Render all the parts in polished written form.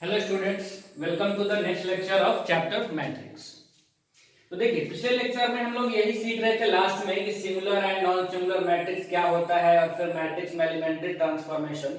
Hello students, welcome to the next lecture of chapter matrix. तो देखिए, पिछले lecture में हम लोग यही सीख रहे थे लास्ट में कि similar and non similar matrix क्या होता है और फिर मैट्रिक्स में एलिमेंट्री ट्रांसफॉर्मेशन।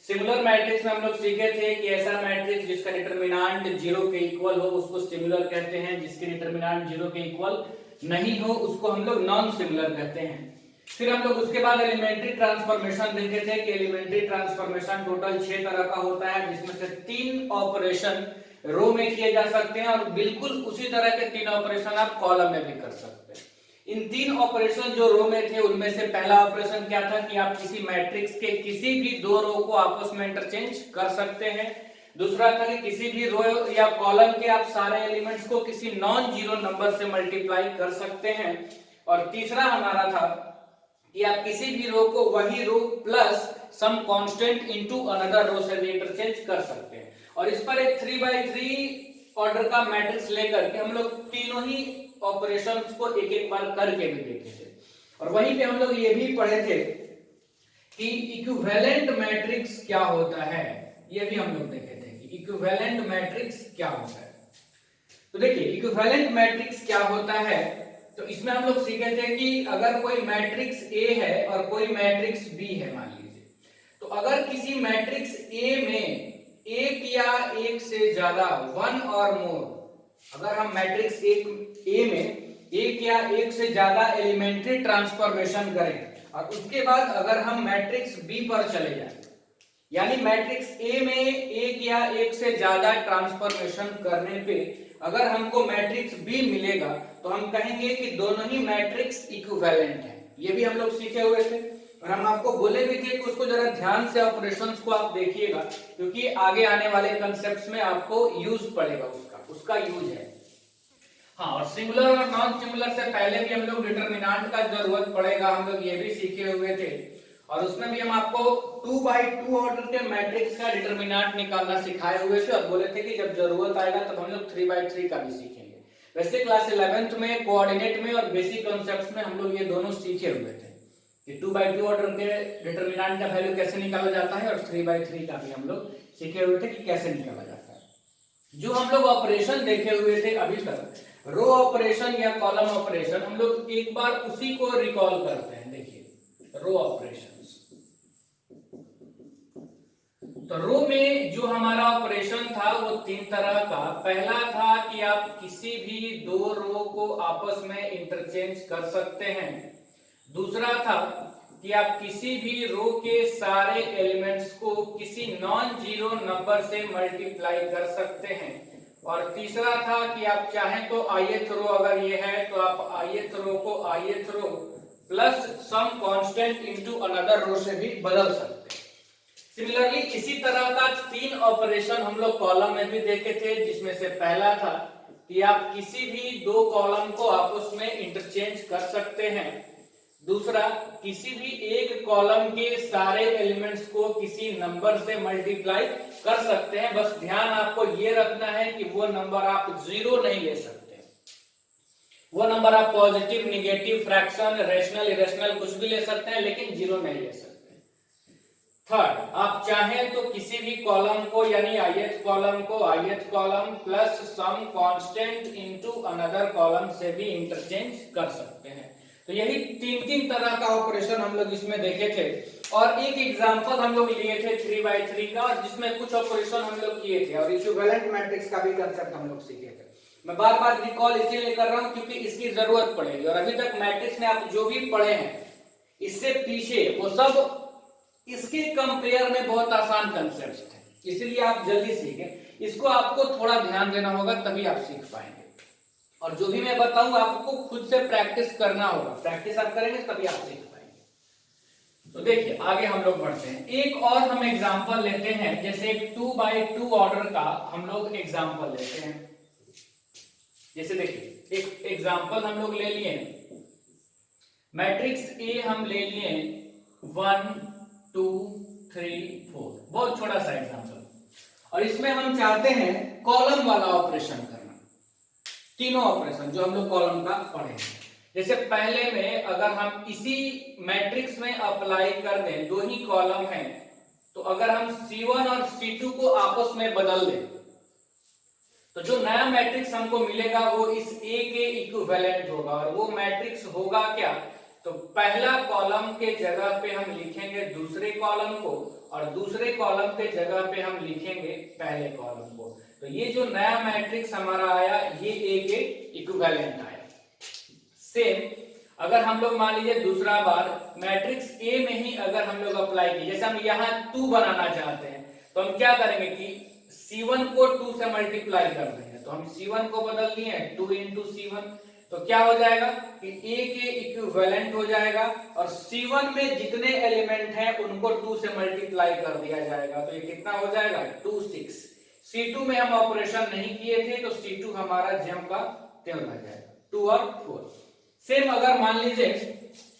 सिमिलर मैट्रिक्स में हम लोग सीखे थे कि ऐसा मैट्रिक्स जिसका डिटरमिनेंट 0 के इक्वल हो उसको सिमिलर कहते हैं, जिसके डिटरमिनेंट 0 के इक्वल नहीं हो उसको हम लोग नॉन सिमिलर कहते हैं। फिर हम लोग उसके बाद एलिमेंट्री ट्रांसफॉर्मेशन देखे थे कि एलिमेंट्री ट्रांसफॉर्मेशन टोटल 6 तरह का होता है, जिसमें से 3 ऑपरेशन रो में किए जा सकते हैं और बिल्कुल उसी तरह के 3 ऑपरेशन आप कॉलम में भी कर सकते हैं। इन 3 ऑपरेशन जो रो में थे उनमें से पहला ऑपरेशन क्या था कि आप किसी मैट्रिक्स के किसी भी दो रो को आपस में इंटरचेंज कर सकते हैं। दूसरा था कि किसी भी रो या कॉलम के आप सारे एलिमेंट्स को किसी नॉन जीरो नंबर से मल्टीप्लाई कर सकते हैं। और तीसरा हमारा था कि आप किसी भी रो को वही row plus some constant into another row से भी इंटरचेंज कर सकते हैं। और इस पर एक 3x3 ऑर्डर का मैट्रिक्स लेकर के हम लोग तीनों ही ऑपरेशंस को एक एक बार करके भी देखे थे। और वहीं पे हम लोग ये भी पढ़े थे कि इक्विवेलेंट मैट्रिक्स क्या होता है, ये भी हम लोग देखे थे कि इक्विवेलेंट मैट्रिक्स क्या होता है। तो देखिए, इक्विवेलेंट मैट्रिक्स क्या होता है, तो इसमें हम लोग सीखे थे कि अगर कोई मैट्रिक्स A है और कोई मैट्रिक्स B है मान लीजिए, तो अगर किसी मैट्रिक्स A में एक या एक से ज्यादा वन और मोर, अगर हम मैट्रिक्स A में एक या एक से ज्यादा एलिमेंट्री ट्रांसफॉर्मेशन करें और उसके बाद अगर हम मैट्रिक्स B पर चले जाएं, यानी मैट्रिक्स A में एक या एक से ज्यादा ट्रांसफॉर्मेशन करने पे अगर हमको मैट्रिक्स B मिलेगा तो हम कहेंगे कि दोनों ही मैट्रिक्स इक्विवेलेंट हैं। ये भी हम लोग सीखे हुए थे और हम आपको बोले भी थे कि उसको जरा ध्यान से ऑपरेशंस को आप देखिएगा, क्योंकि आगे आने वाले कंसेप्ट्स में आपको यूज पड़ेगा, उसका यूज है। हाँ, और सिंगुलर और नॉन सिंगुलर से पहले भी हम लोग डिटरमिनेंट का जरूरत पड़ेगा, हम लोग ये भी सीखे हुए थे। और उसमें भी हम आपको 2x2 ऑर्डर के मैट्रिक्स का डिटरमिनेंट निकालना सिखाए हुए थे और बोले थे कि जब जरूरत आएगा तब हम लोग 3x3 का भी सीखेंगे। वैसे क्लास 11th में कोऑर्डिनेट में और बेसिक कॉन्सेप्ट्स में हम लोग ये दोनों सीखे हुए थे कि 2x2 ऑर्डर के डिटरमिनेंट का वैल्यू कैसे निकाला जाता है, और 3x3 का भी हम लोग सीखे हुए थे कि कैसे निकाला जाता है। जो हम लोग ऑपरेशन देखे हुए थे अभी तक, रो ऑपरेशन या कॉलम ऑपरेशन, हम लोग एक बार उसी को रिकॉल करते हैं। देखिए, रो ऑपरेशंस, तो रो में जो हमारा ऑपरेशन था वो 3 तरह का। पहला था कि आप किसी भी दो रो को आपस में इंटरचेंज कर सकते हैं। दूसरा था कि आप किसी भी रो के सारे एलिमेंट्स को किसी नॉन जीरो नंबर से मल्टीप्लाई कर सकते हैं। और तीसरा था कि आप चाहें तो ith रो अगर ये है तो आप ith रो को ith row plus some constant into another row से भी बदल सकते हैं। सिमिलरली इसी तरह का 3 ऑपरेशन हम लोग कॉलम में भी देखे थे, जिसमें से पहला था कि आप किसी भी दो कॉलम को आपस में इंटरचेंज कर सकते हैं। दूसरा, किसी भी एक कॉलम के सारे एलिमेंट्स को किसी नंबर से मल्टीप्लाई कर सकते हैं। बस ध्यान आपको ये रखना है कि वो नंबर आप जीरो नहीं ले सकते, वो नंबर आप positive, negative, fraction, rational, irrational कुछ भी ले सकते हैं, लेकिन जीरो नहीं ले सकते। थर्ड, आप चाहें तो किसी भी कॉलम को यानी ith कॉलम को ith column plus some constant into another column से भी इंटरचेंज कर सकते हैं। तो यही 3 तरह का ऑपरेशन हम लोग इसमें देखे थे। और एक एग्जांपल हम लोग लिए थे 3x3 का, जिसमें कुछ ऑपरेशन हम लोग किए थे और इक्विवेलेंट मैट्रिक्स का भी कांसेप्ट हम लोग सीखे थे। मैं बार बार रिकॉल इसलिए कर रहा हूं क्योंकि इसकी जरूरत पड़ेगी। और अभी तक मैट्रिक्स में आप जो भी पढ़े हैं इससे पीछे वो सब इसके कंपेयर में बहुत आसान कंसेप्ट है, इसलिए आप जल्दी सीखें। इसको आपको थोड़ा ध्यान देना होगा तभी आप सीख पाएंगे। और जो भी मैं बताऊंगा आपको खुद से प्रैक्टिस करना होगा, प्रैक्टिस आप करेंगे तभी आप सीख पाएंगे। तो देखिए, आगे हम लोग बढ़ते हैं। एक और हम एग्जांपल लेते हैं, जैसे एक 2x2 ऑर्डर का हम लोग एग्जांपल लेते हैं। जैसे देखिए, एक एग्जांपल हम लोग ले लिए, मैट्रिक्स A हम ले लिए 1 2 3 4, बहुत छोटा सा एग्जांपल। और इसमें हम चाहते हैं कॉलम वाला ऑपरेशन करना, तीनों ऑपरेशन जो हम लोग कॉलम का पढ़े हैं। जैसे पहले में अगर हम इसी मैट्रिक्स में अप्लाई कर दें, दो ही कॉलम हैं तो अगर हम C1 और C2 को आपस में बदल दें तो जो नया मैट्रिक्स हमको मिलेगा वो इस A के इक्विवेलेंट होगा। और वो मैट्रिक्स होगा क्या, तो पहला कॉलम के जगह पे हम लिखेंगे दूसरे कॉलम को और दूसरे कॉलम के जगह पे हम लिखेंगे पहले कॉलम को। तो ये जो नया मैट्रिक्स हमारा आया ये A के इक्विवेलेंट आया। सेम अगर हम लोग मान लीजिए दूसरा बार मैट्रिक्स A में ही अगर हम लोग अप्लाई किए, जैसे हम यहाँ 2 बनाना चाहते हैं तो हम क्या करेंगे कि C1 को 2 से मल्टीप्लाई कर देंगे। तो हम C1 को बदल दिए 2 into C1, तो क्या हो जाएगा कि A के इक्विवेलेंट हो जाएगा और C1 में जितने एलिमेंट हैं उनको 2 से मल्टीप्लाई कर दिया जाएगा। तो ये कितना हो जाएगा 2 6। C2 में हम ऑपरेशन नहीं किए थे तो C2 हमारा जम का त्यों रह जाएगा 2 और 4। सेम अगर मान लीजिए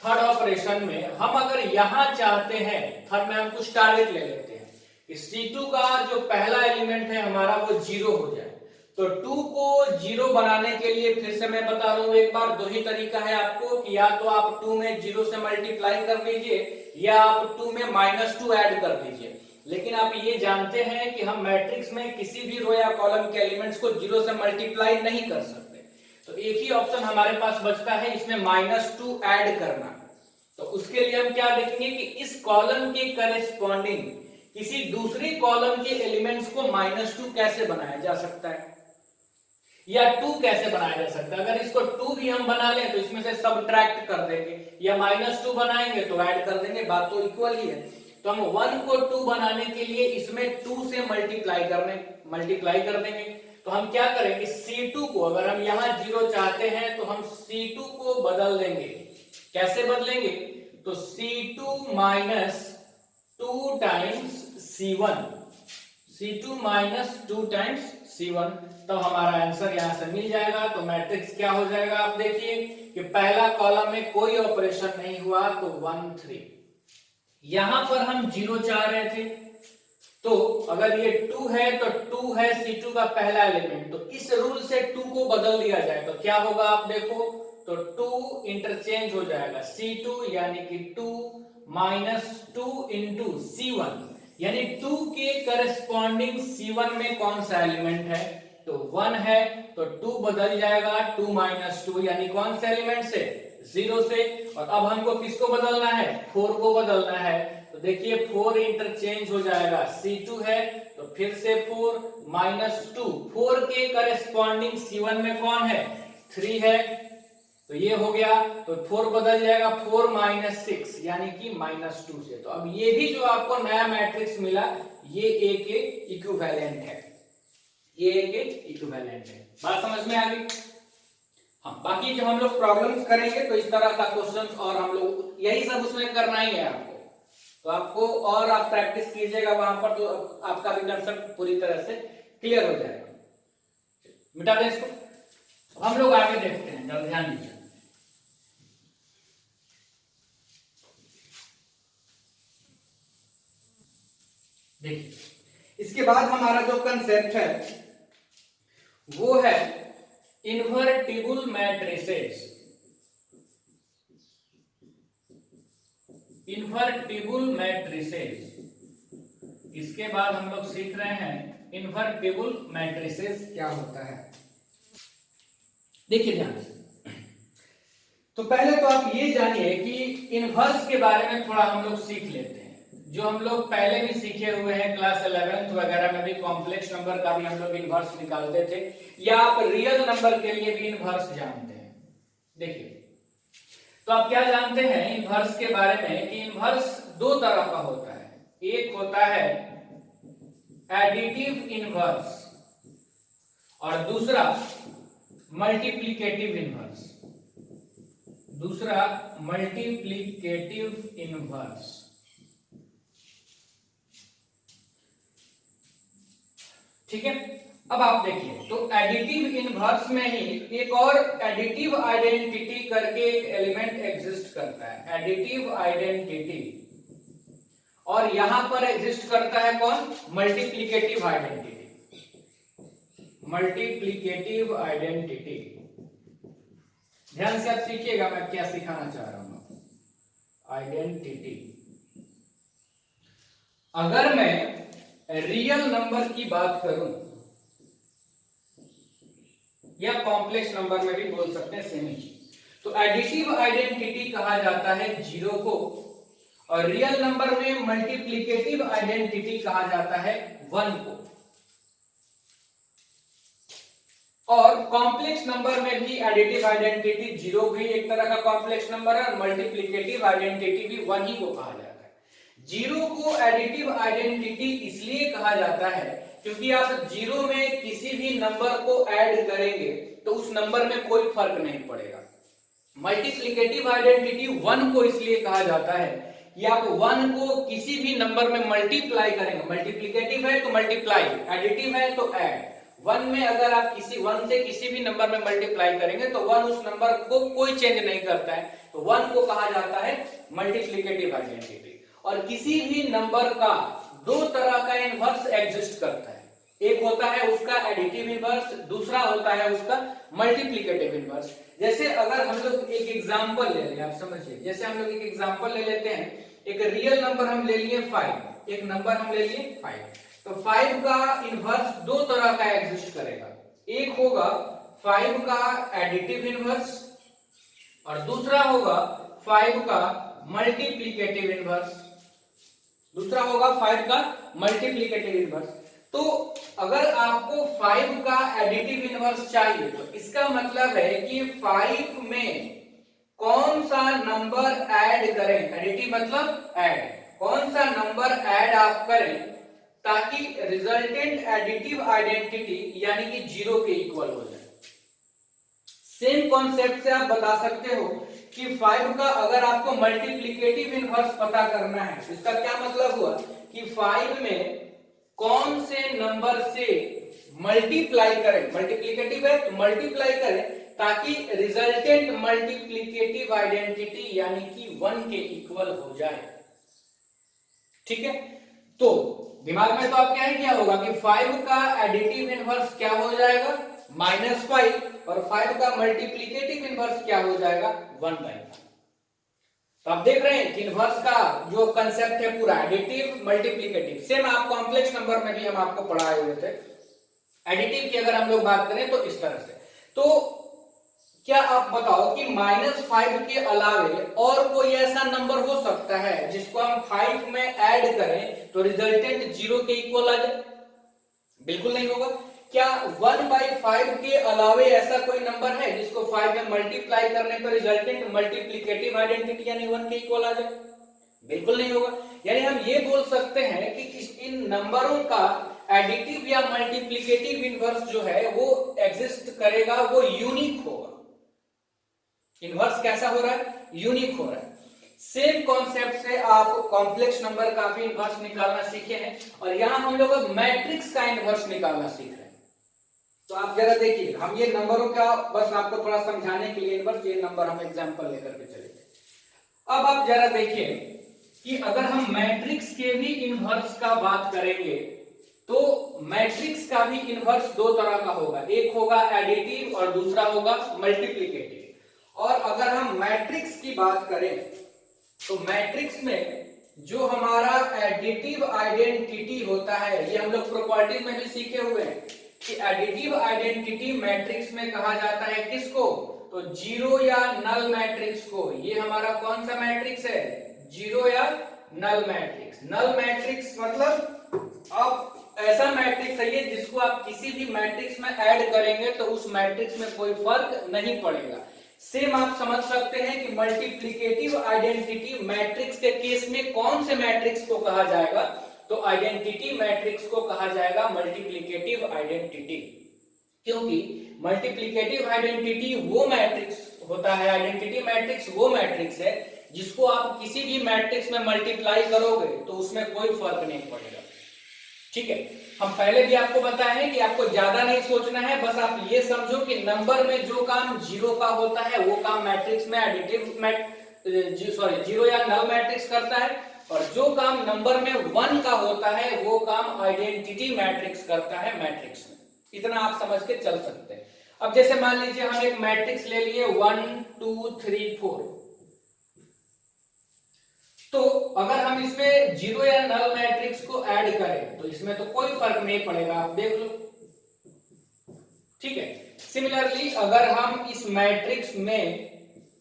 थर्ड ऑपरेशन में हम अगर यहां चाहते हैं, थर्ड में हम कुछ टारगेट ले लेते हैं कि C2 का जो पहला एलिमेंट है हमारा वो 0 हो जाए। तो 2 को 0 बनाने के लिए फिर से मैं बता रहा हूं एक बार, दो ही तरीका है आपको कि या तो आप 2 में 0 से मल्टीप्लाई कर दीजिए या आप 2 में -2 ऐड कर दीजिए। लेकिन आप ये जानते हैं कि हम मैट्रिक्स में किसी भी रो या कॉलम के एलिमेंट्स को 0 से मल्टीप्लाई नहीं कर सकते। तो एक ही ऑप्शन हमारे पास बचता है इसमें -2 ऐड करना। तो उसके लिए हम क्या देखेंगे कि इस कॉलम के करेस्पॉन्डिंग किसी दूसरे कॉलम के एलिमेंट्स को -2 कैसे बनाया जा सकता है या 2 कैसे बनाया जा सकता है। अगर इसको 2 भी हम बना लें तो इसमें से सब्ट्रैक्ट कर देंगे या -2 बनाएंगे तो ऐड कर देंगे, बात तो इक्वल ही है। तो हम 1 को 2 बनाने के लिए इसमें 2 से मल्टीप्लाई कर देंगे। तो हम क्या करेंगे C2 को, अगर हम यहां 0 चाहते हैं तो हम C2 को बदल देंगे। कैसे बदलेंगे, तो C2 -2 times C1, C2 -2 times C1, तो हमारा आंसर यहां से मिल जाएगा। तो मैट्रिक्स क्या हो जाएगा, आप देखिए कि पहला कॉलम में कोई ऑपरेशन नहीं हुआ तो 1 3। यहां पर हम 0 चाह रहे थे तो अगर ये 2 है तो 2 है C2 का पहला एलिमेंट, तो इस रूल से 2 को बदल दिया जाए तो क्या होगा आप देखो, तो 2 इंटरचेंज हो जाएगा C2 यानी कि 2 -2 into C1, यानी 2 के करस्पॉन्डिंग C1 में कौन सा एलिमेंट है, तो 1 है। तो 2 बदल जाएगा 2 -2 यानी कौन से एलिमेंट से, 0 से। और अब हमको किसको बदलना है, 4 को बदलना है। तो देखिए 4 इंटरचेंज हो जाएगा, C2 है तो फिर से 4 -2, 4 के करस्पॉन्डिंग C1 में कौन है, 3 है। तो ये हो गया, तो 4 बदल जाएगा 4 -6 यानी कि -2 से। तो अब ये भी जो आपको नया मैट्रिक्स मिला ये A के इक्विवेलेंट है, ये A के इक्विवेलेंट है। बात समझ में आ गई। हाँ, बाकी जब हम लोग प्रॉब्लम्स करेंगे तो इस तरह का क्वेश्चंस और हम लोग यही सब उसमें करना ही है आपको। तो आपको और आप प्रैक्टिस कीजिएगा वहां पर तो आपका भी कंसेप्ट पूरी तरह से क्लियर हो जाएगा। मिटा दें इसको, हम लोग आगे देखते हैं, जरा ध्यान दीजिए। देखिए इसके बाद हमारा जो कंसेप्ट है वो है इन्वर्टिबल मैट्रिसेस। इन्वर्टिबल मैट्रिसेस, इसके बाद हम लोग सीख रहे हैं इन्वर्टिबल मैट्रिसेस क्या होता है। देखिए ध्यान से, तो पहले तो आप ये जानिए कि इनवर्स के बारे में थोड़ा हम लोग सीख लेते हैं। जो हम लोग पहले भी सीखे हुए हैं क्लास 11th वगैरह में भी, कॉम्प्लेक्स नंबर का भी हम लोग इनवर्स निकालते थे, या आप रियल नंबर के लिए भी इनवर्स जानते हैं। देखिए तो आप क्या जानते हैं इनवर्स के बारे में कि इनवर्स दो तरह का होता है। एक होता है एडिटिव इनवर्स और दूसरा मल्टीप्लिकेटिव इनवर्स। दूसरा मल्टीप्लिकेटिव इनवर्स। ठीक है, अब आप देखिए तो एडिटिव इनवर्स में ही एक और एडिटिव आइडेंटिटी करके एक एलिमेंट एग्जिस्ट करता है, एडिटिव आइडेंटिटी। और यहां पर एग्जिस्ट करता है कौन, मल्टीप्लिकेटिव आइडेंटिटी। मल्टीप्लिकेटिव आइडेंटिटी, ध्यान से आप सीखिएगा मैं क्या सिखाना चाह रहा हूं। आइडेंटिटी, अगर मैं रियल नंबर की बात करूं या कॉम्प्लेक्स नंबर में भी बोल सकते हैं सेम ही चीज, तो एडिटिव आइडेंटिटी कहा जाता है जीरो को, और रियल नंबर में मल्टीप्लिकेटिव आइडेंटिटी कहा जाता है वन को। और कॉम्प्लेक्स नंबर में भी एडिटिव आइडेंटिटी जीरो भी एक तरह का कॉम्प्लेक्स नंबर है, और मल्टीप्लिकेटिव आइडेंटिटी भी वन ही को कहा जाता है। जीरो को एडिटिव आइडेंटिटी इसलिए कहा जाता है क्योंकि आप जीरो में किसी भी नंबर को ऐड करेंगे तो उस नंबर में कोई फर्क नहीं पड़ेगा। मल्टीप्लिकेटिव आइडेंटिटी वन को इसलिए कहा जाता है कि आप वन को किसी भी नंबर में मल्टीप्लाई करेंगे, मल्टीप्लिकेटिव है तो मल्टीप्लाई, एडिटिव है तो ऐड। वन में अगर आप किसी वन से किसी भी नंबर में मल्टीप्लाई करेंगे तो वन उस नंबर को कोई चेंज नहीं करता है, तो वन को कहा जाता है मल्टीप्लिकेटिव आइडेंटिटी। और किसी भी नंबर का दो तरह का इनवर्स एग्जिस्ट करता है, एक होता है उसका एडिटिव इनवर्स, दूसरा होता है उसका मल्टीप्लिकेटिव इनवर्स। जैसे अगर हम लोग एक एग्जांपल ले लें, आप समझिए, जैसे हम लोग एक एग्जांपल ले लेते हैं, एक रियल नंबर हम ले लिए 5, एक नंबर हम ले लिए 5, तो 5 का इनवर्स दो तरह का एग्जिस्ट करेगा, एक होगा 5 का एडिटिव इनवर्स और दूसरा होगा 5 का मल्टीप्लिकेटिव इनवर्स, दूसरा होगा 5 का मल्टीप्लिकेटिव इनवर्स। तो अगर आपको 5 का एडिटिव इनवर्स चाहिए तो इसका मतलब है कि 5 में कौन सा नंबर ऐड करें, एडिटिव मतलब ऐड, कौन सा नंबर ऐड आप करें ताकि रिजल्टेंट एडिटिव आइडेंटिटी यानी कि जीरो के इक्वल हो जाए। सेम कॉन्सेप्ट से आप बता सकते हो कि 5 का अगर आपको मल्टीप्लिकेटिव इनवर्स पता करना है, इसका क्या मतलब हुआ कि 5 में कौन से नंबर से मल्टीप्लाई करें, मल्टीप्लिकेटिव है तो मल्टीप्लाई करें ताकि रिजल्टेंट मल्टीप्लिकेटिव आइडेंटिटी यानी कि 1 के इक्वल हो जाए। ठीक है, तो दिमाग में तो आप क्या ही किया होगा कि 5 का एडिटिव इनवर्स क्या हो जाएगा -5, और 5 का मल्टीप्लिकेटिव इनवर्स क्या हो जाएगा 1/5। तो आप देख रहे हैं कि इनवर्स का जो कंसेप्ट है पूरा एडिटिव मल्टीप्लिकेटिव, सेम आप कॉम्प्लेक्स नंबर में भी हम आपको पढ़ाए हुए थे। एडिटिव की अगर हम लोग बात करें तो इस तरह से, तो क्या आप बताओ कि -5 के अलावे और कोई ऐसा नंबर हो सकता है जिसको हम 5 में ऐड करें तो रिजल्टेंट जीरो के इक्वल आ जाए? बिल्कुल नहीं होगा। क्या 1/5 के अलावे ऐसा कोई नंबर है जिसको 5 में मल्टीप्लाई करने पर रिजल्टेंट मल्टीप्लिकेटिव आइडेंटिटी यानी 1 के इक्वल आ जाए? बिल्कुल नहीं होगा। यानी हम ये बोल सकते हैं कि इन नंबरों का एडिटिव या मल्टीप्लिकेटिव इनवर्स जो है वो एग्जिस्ट करेगा, वो यूनिक होगा। इनवर्स कैसा हो रहा है? यूनिक हो रहा है। सेम कॉन्सेप्ट से आप कॉम्प्लेक्स नंबर का भी इनवर्स निकालना सीखे हैं, और यहां हम लोग अब मैट्रिक्स का इनवर्स निकालना सीख रहे हैं। तो आप जरा देखिए, हम ये नंबरों का बस आपको थोड़ा समझाने के लिए इनवर्स, ये नंबर हम एग्जांपल लेकर के चले। अब आप जरा देखिए कि अगर हम मैट्रिक्स के भी इनवर्स का बात करेंगे तो मैट्रिक्स का भी इनवर्स दो तरह का होगा, एक होगा एडिटिव और दूसरा होगा मल्टीप्लिकेटिव। और अगर हम मैट्रिक्स की बात करें तो मैट्रिक्स में जो हमारा एडिटिव आइडेंटिटी होता है, ये हम लोग प्रॉपर्टी में भी सीखे हुए हैं कि एडिटिव आइडेंटिटी मैट्रिक्स में कहा जाता है किसको? तो जीरो या नल मैट्रिक्स को। ये हमारा कौन सा मैट्रिक्स है? जीरो या नल मैट्रिक्स। नल मैट्रिक्स मतलब आप ऐसा मैट्रिक्स है ये जिसको आप किसी भी मैट्रिक्स में ऐड करेंगे तो उस मैट्रिक्स में कोई फर्क नहीं पड़ेगा। सेम आप समझ सकते हैं कि मल्टीप्लिकेटिव आइडेंटिटी मैट्रिक्स के केस में कौन से मैट्रिक्स को कहा जाएगा? तो आइडेंटिटी मैट्रिक्स को कहा जाएगा मल्टीप्लिकेटिव आइडेंटिटी, क्योंकि मल्टीप्लिकेटिव आइडेंटिटी वो मैट्रिक्स होता है, आइडेंटिटी मैट्रिक्स वो मैट्रिक्स है जिसको आप किसी भी मैट्रिक्स में मल्टीप्लाई करोगे तो उसमें कोई फर्क नहीं पड़ेगा। ठीक है, हम पहले भी आपको बताए हैं कि आपको ज्यादा नहीं सोचना है, बस आप ये समझो कि नंबर में जो काम जीरो का होता है वो काम मैट्रिक्स में जीरो या नल मैट्रिक्स करता है, और जो काम नंबर में 1 का होता है वो काम आइडेंटिटी मैट्रिक्स करता है मैट्रिक्स में। इतना आप समझ के चल सकते हैं। अब जैसे मान लीजिए हम एक मैट्रिक्स ले लिए 1 2 3 4, तो अगर हम इसमें जीरो या नल मैट्रिक्स को ऐड करें तो इसमें तो कोई फर्क नहीं पड़ेगा, आप देख लो, ठीक है। सिमिलरली अगर हम इस मैट्रिक्स में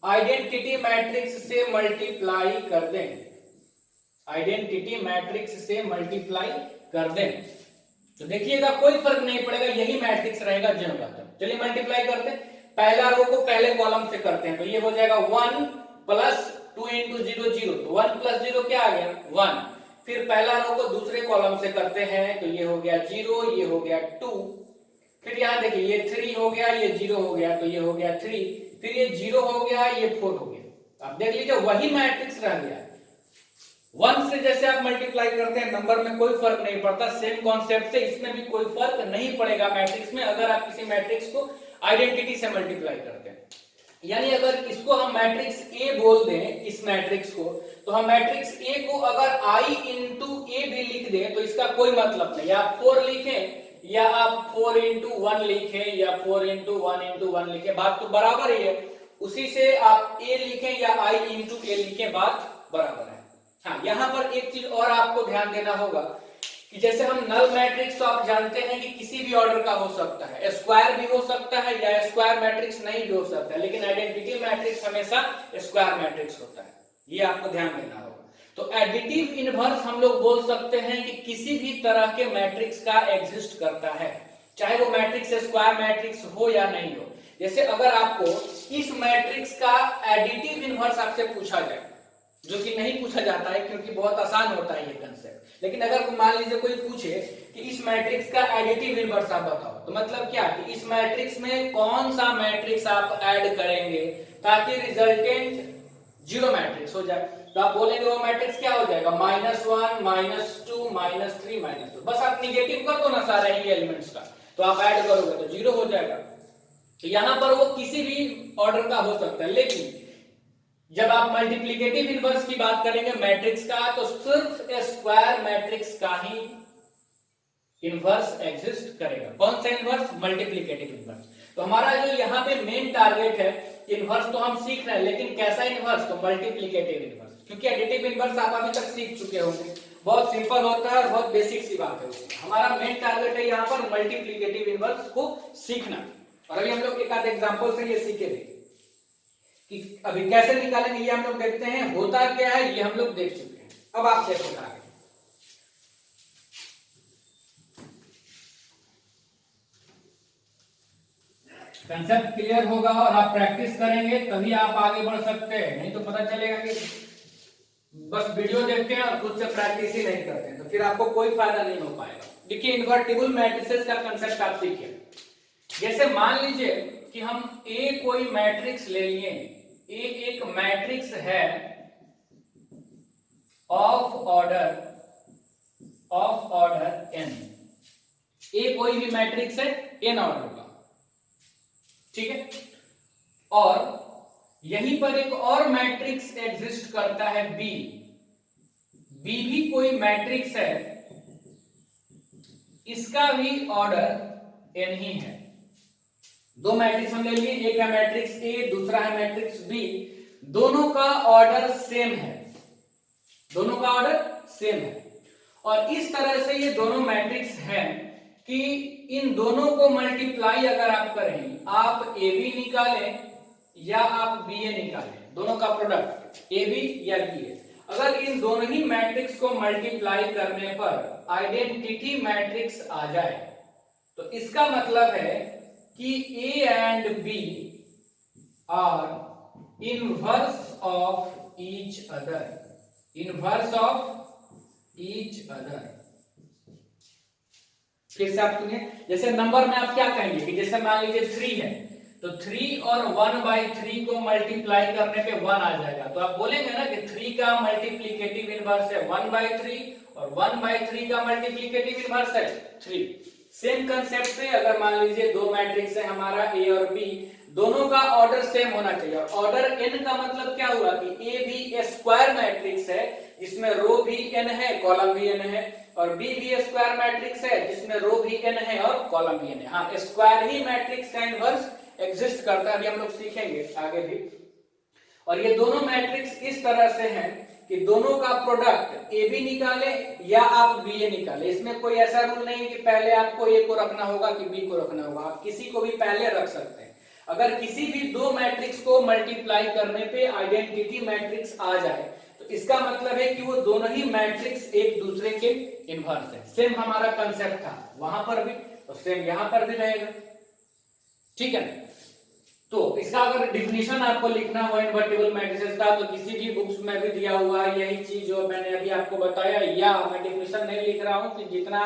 आइडेंटिटी मैट्रिक्स से मल्टीप्लाई कर दें, आइडेंटिटी मैट्रिक्स से मल्टीप्लाई कर दें तो देखिएगा कोई फर्क नहीं पड़ेगा, यही मैट्रिक्स रहेगा ज्यों का त्यों। चलिए मल्टीप्लाई करते हैं, पहला रो को पहले कॉलम से करते हैं तो ये हो जाएगा 1 प्लस 2 इंटू 0 0, तो 1 प्लस 0 क्या आ गया 1। फिर पहला रो को दूसरे कॉलम से करते हैं तो ये हो गया 0, ये हो गया 2। फिर यहाँ देखिए ये 3 हो गया, ये 0 हो गया तो ये हो गया 3, फिर ये 0 हो गया, ये 4 हो गया। आप देख लीजिए वही मैट्रिक्स रह गया। 1 से जैसे आप मल्टीप्लाई करते हैं नंबर में कोई फर्क नहीं पड़ता, सेम कॉन्सेप्ट से इसमें भी कोई फर्क नहीं पड़ेगा मैट्रिक्स में, अगर आप किसी मैट्रिक्स को आइडेंटिटी से मल्टीप्लाई करते हैं। यानी अगर इसको हम मैट्रिक्स ए बोल दें, इस मैट्रिक्स को, तो हम मैट्रिक्स ए को अगर आई इंटू ए भी लिख दें तो इसका कोई मतलब नहीं, आप 4 लिखें या आप 4 इंटू 1 लिखें या 4 इंटू 1 इंटू 1 लिखें, बात तो बराबर ही है। उसी से आप ए लिखें या आई इंटू ए लिखें, बात बराबर है। हाँ, यहाँ पर एक चीज और आपको ध्यान देना होगा कि जैसे हम नल मैट्रिक्स तो आप जानते हैं कि किसी भी ऑर्डर का हो सकता है, स्क्वायर भी हो सकता है या स्क्वायर मैट्रिक्स नहीं भी हो सकता है, लेकिन आइडेंटिटी मैट्रिक्स हमेशा स्क्वायर मैट्रिक्स होता है, ये आपको ध्यान देना होगा। तो एडिटिव इनवर्स हम लोग बोल सकते हैं कि किसी भी तरह के मैट्रिक्स का एग्जिस्ट करता है, चाहे वो मैट्रिक्स स्क्वायर मैट्रिक्स हो या नहीं हो। जैसे अगर आपको इस मैट्रिक्स का एडिटिव इनवर्स आपसे पूछा जाए, जो कि नहीं पूछा जाता है क्योंकि बहुत आसान होता है ये कंसेप्ट, लेकिन अगर मान लीजिए कोई पूछे कि इस मैट्रिक्स का एडिटिव इनवर्स आप बताओ, तो मतलब क्या कि इस मैट्रिक्स में कौन सा मैट्रिक्स आप ऐड करेंगे ताकि रिजल्टेंट जीरो मैट्रिक्स हो जाए, तो आप बोलेंगे वो मैट्रिक्स क्या हो जाएगा -1 -2 -3 -2। बस आप निगेटिव कर दो ना सारे ही एलिमेंट्स का, तो आप ऐड करोगे तो जीरो हो जाएगा। तो यहां पर वो किसी भी ऑर्डर का हो सकता है, लेकिन जब आप मल्टीप्लिकेटिव इनवर्स की बात करेंगे मैट्रिक्स का तो सिर्फ स्क्वायर मैट्रिक्स का ही इनवर्स एग्जिस्ट करेगा। कौन सा इनवर्स? Multiplicative inverse. तो हमारा जो यहाँ पे मेन टारगेट है, इनवर्स तो हम सीख रहे हैं, लेकिन कैसा इनवर्स? तो मल्टीप्लिकेटिव इनवर्स, क्योंकि एडिटिव इनवर्स आप अभी तक सीख चुके होंगे, बहुत सिंपल होता है और बहुत बेसिक सी बात है उसमें। हमारा मेन टारगेट है यहाँ पर मल्टीप्लिकेटिव इनवर्स को सीखना, और अभी हम लोग एक आध एग्जाम्पल से ये सीखेंगे कि अभी कैसे निकालेंगे, ये हम लोग देखते हैं। होता क्या है ये हम लोग देख चुके हैं, अब आप देखो आगे। कंसेप्ट क्लियर होगा और आप प्रैक्टिस करेंगे तभी आप आगे बढ़ सकते हैं, नहीं तो पता चलेगा कि बस वीडियो देखते हैं और खुद से प्रैक्टिस ही नहीं करते हैं, तो फिर आपको कोई फायदा नहीं हो पाएगा। देखिए इन्वर्टिबल मैट्रिसेस का कंसेप्ट आप सीखिए। जैसे मान लीजिए कि हम ए कोई मैट्रिक्स ले लिए, ए एक मैट्रिक्स है ऑफ ऑर्डर n, ए कोई भी मैट्रिक्स है n ऑर्डर का, ठीक है। और यहीं पर एक और मैट्रिक्स एग्जिस्ट करता है B भी कोई मैट्रिक्स है, इसका भी ऑर्डर n ही है। दो मैट्रिक्स हम ले लिए, एक है मैट्रिक्स A, दूसरा है मैट्रिक्स B, दोनों का ऑर्डर सेम है, दोनों का ऑर्डर सेम है। और इस तरह से ये दोनों मैट्रिक्स हैं कि इन दोनों को मल्टीप्लाई अगर आप करें, आप AB निकालें या आप BA निकालें, दोनों का प्रोडक्ट AB या BA, अगर इन दोनों ही मैट्रिक्स को मल्टीप्लाई करने पर आइडेंटिटी मैट्रिक्स आ जाए तो इसका मतलब है कि A and B are inverse of each other, inverse of each other। फिर से आप सुनिए, जैसे नंबर में आप क्या कहेंगे कि जैसे मान लीजिए 3 है तो 3 और 1/3 को मल्टीप्लाई करने पे 1 आ जाएगा, तो आप बोलेंगे ना कि 3 का मल्टीप्लिकेटिव इनवर्स है 1/3 और 1/3 का मल्टीप्लिकेटिव इनवर्स है 3। सेम कंसेप्ट से अगर मान लीजिए दो मैट्रिक्स है हमारा A और B, दोनों का ऑर्डर सेम होना चाहिए। और ऑर्डर n का मतलब क्या हुआ कि A भी स्क्वायर मैट्रिक्स है जिसमें रो भी n है कॉलम भी n है, और B भी स्क्वायर मैट्रिक्स है जिसमें रो भी n है और कॉलम भी n है। हाँ, स्क्वायर ही मैट्रिक्स का इनवर्स एग्जिस्ट करता है, अभी हम लोग सीखेंगे आगे भी। और ये दोनों मैट्रिक्स इस तरह से हैं कि दोनों का प्रोडक्ट ए बी निकाले या आप बी ए निकाले। इसमें कोई ऐसा रूल नहीं कि पहले आपको ए को रखना होगा कि बी को रखना होगा, आप किसी को भी पहले रख सकते हैं। अगर किसी भी दो मैट्रिक्स को मल्टीप्लाई करने पे आइडेंटिटी मैट्रिक्स आ जाए तो इसका मतलब है कि वो दोनों ही मैट्रिक्स एक दूसरे के इनवर्स है। सेम हमारा कंसेप्ट था वहां पर भी और सेम यहां पर भी रहेगा, ठीक है। तो इसका अगर डिफिनीशन आपको लिखना हो इनवर्टिबल मैट्रिसेस का तो किसी भी बुक्स में भी दिया हुआ है यही चीज जो मैंने अभी आपको बताया, या मैं डिफिनीशन नहीं लिख रहा हूं कि जितना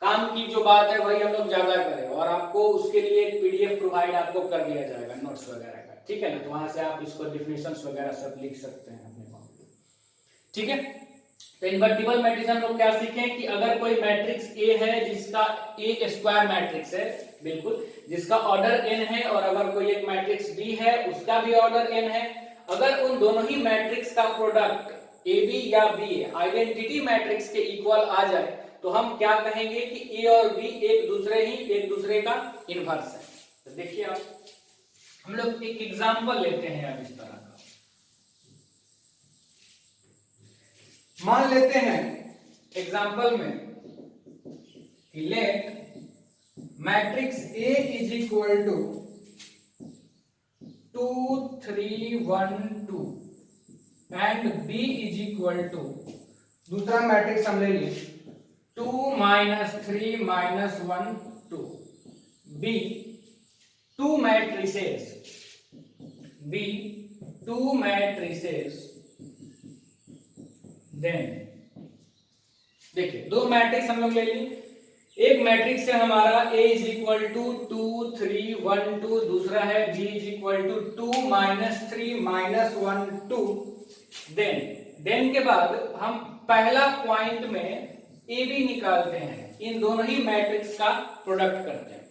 काम की जो बात है वही हम लोग ज्यादा करें, और आपको उसके लिए एक पीडीएफ प्रोवाइड आपको कर दिया जाएगा नोट्स वगैरह का, ठीक है ना। तो वहां से आप इसको डिफिनीशंस वगैरह सब लिख सकते हैं अपने पास, ठीक है। तो इनवर्टिबल मैट्रिक्स हम लोग क्या सीखे कि अगर कोई मैट्रिक्स ए है जिसका ए स्क्वायर मैट्रिक्स है, बिल्कुल, जिसका ऑर्डर n है, और अगर कोई एक मैट्रिक्स बी है उसका भी ऑर्डर n है, अगर उन दोनों ही मैट्रिक्स का प्रोडक्ट ए बी या बी ए आइडेंटिटी मैट्रिक्स के इक्वल आ जाए तो हम क्या कहेंगे कि ए और बी एक दूसरे का इनवर्स है। तो देखिए आप, हम लोग एक एग्जांपल लेते हैं अब इस तरह का। मान लेते हैं एग्जांपल में कि let matrix A is equal to 2 3 1 2 and B is equal to, दूसरा मैट्रिक्स हम ले लिए 2 -3 -1 2, B टू मैट्रिसेस, देन देखिए दो मैट्रिक्स हम लोग ले लिए। एक मैट्रिक्स है हमारा A इज इक्वल टू 2 3 1 2, दूसरा है B is equal to 2 -3 -1 2। Then के बाद हम पहला पॉइंट में ए बी निकालते हैं, इन दोनों ही मैट्रिक्स का प्रोडक्ट करते हैं।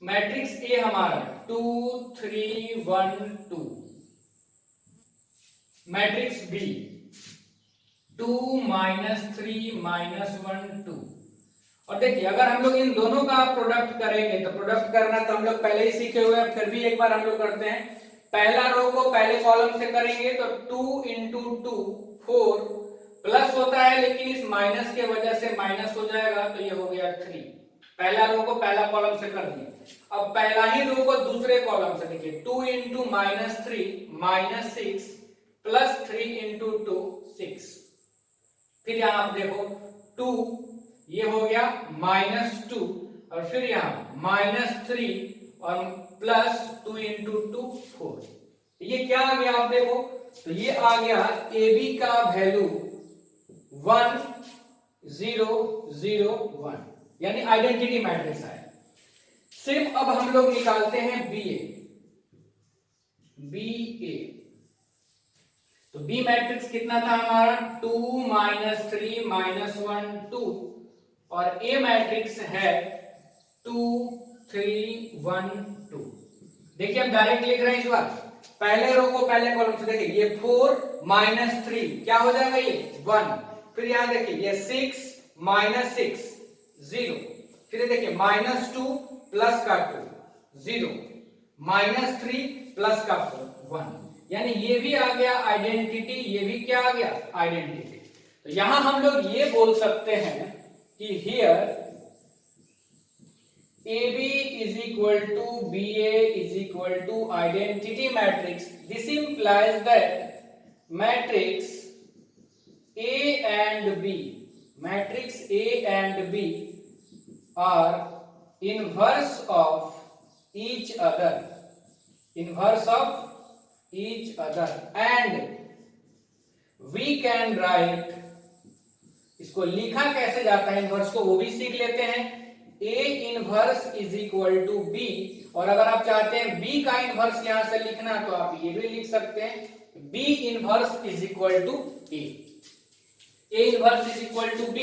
मैट्रिक्स ए हमारा 2 3 1 2, मैट्रिक्स बी 2 -3 -1 2। और देखिए अगर हम लोग इन दोनों का प्रोडक्ट करेंगे तो प्रोडक्ट करना तो हम लोग पहले ही सीखे हुए हैं, फिर भी एक बार हम लोग करते हैं। पहला रो को पहले कॉलम से करेंगे तो 2 × 2 4 प्लस होता है, लेकिन इस माइनस के वजह से माइनस हो जाएगा तो ये हो गया 3। पहला रो को पहला कॉलम से कर दिए। अब पहला ही रो को दूसरे कॉलम से देखिए 2 × -3 -6 प्लस 3 × 2 6। फिर यहां आप देखो 2, ये हो गया -2, और फिर यहां -3 और प्लस 2 × 2 4। ये क्या आ गया आप देखो, तो ये आ गया ए बी का वैल्यू 1 0 0 1, यानी आइडेंटिटी मैट्रिक्स आया। सिर्फ अब हम लोग निकालते हैं बी ए। तो बी मैट्रिक्स कितना था हमारा 2 -3 -1 2, और ए मैट्रिक्स है 2 3 1 2। देखिए हम डायरेक्ट लिख रहे हैं इस बार, पहले रो को पहले कॉलम से देखिए, ये 4 -3 क्या हो जाएगा ये 1, फिर यहां देखिए ये 6 -6 0, फिर देखिए -2 प्लस का 2 0, -3 प्लस का 4 1, यानी ये भी आ गया आइडेंटिटी, ये भी क्या आ गया आइडेंटिटी। तो यहां हम लोग ये बोल सकते हैं कि here AB is equal to BA is equal to identity matrix. This implies that matrix A and B are inverse of each other, and we can write, इसको लिखा कैसे जाता है इनवर्स को वो भी सीख लेते हैं। A inverse is equal to B, और अगर आप चाहते हैं B का इनवर्स यहां से लिखना तो आप ये भी लिख सकते हैं, B inverse is equal to A। A inverse is equal to B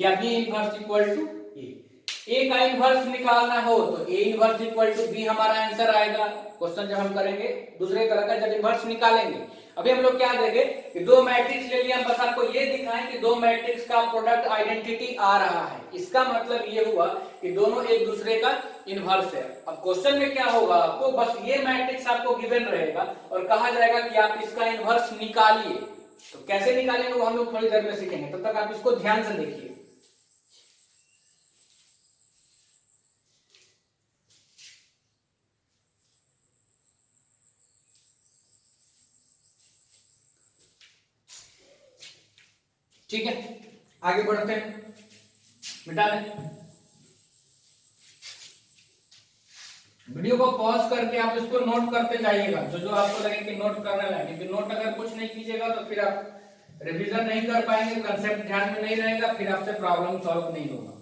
या B inverse equal to A। A का इनवर्स निकालना हो तो A inverse equal to B हमारा आंसर आएगा। क्वेश्चन जब हम करेंगे दूसरे तरह का जब इनवर्स निकालेंगे, अभी हम लोग क्या देखे कि दो मैट्रिक्स ले लिया, हम बस आपको ये दिखाएं कि दो मैट्रिक्स का प्रोडक्ट आइडेंटिटी आ रहा है, इसका मतलब ये हुआ कि दोनों एक दूसरे का इनवर्स है। अब क्वेश्चन में क्या होगा, आपको बस ये मैट्रिक्स आपको गिवन रहेगा और कहा जाएगा कि आप इसका इनवर्स निकालिए। तो कैसे निकालेंगे वो हम लोग थोड़ी देर में सीखेंगे, तब तक आप इसको ध्यान से देखिए। ठीक है, आगे बढ़ते हैं, मिटा दें। वीडियो को पॉज करके आप इसको नोट करते जाइएगा, जो आपको लगे कि नोट करने लगे, क्योंकि नोट अगर कुछ नहीं कीजिएगा तो फिर आप रिवीजन नहीं कर पाएंगे, कंसेप्ट ध्यान में नहीं रहेगा, फिर आपसे प्रॉब्लम सॉल्व नहीं होगा।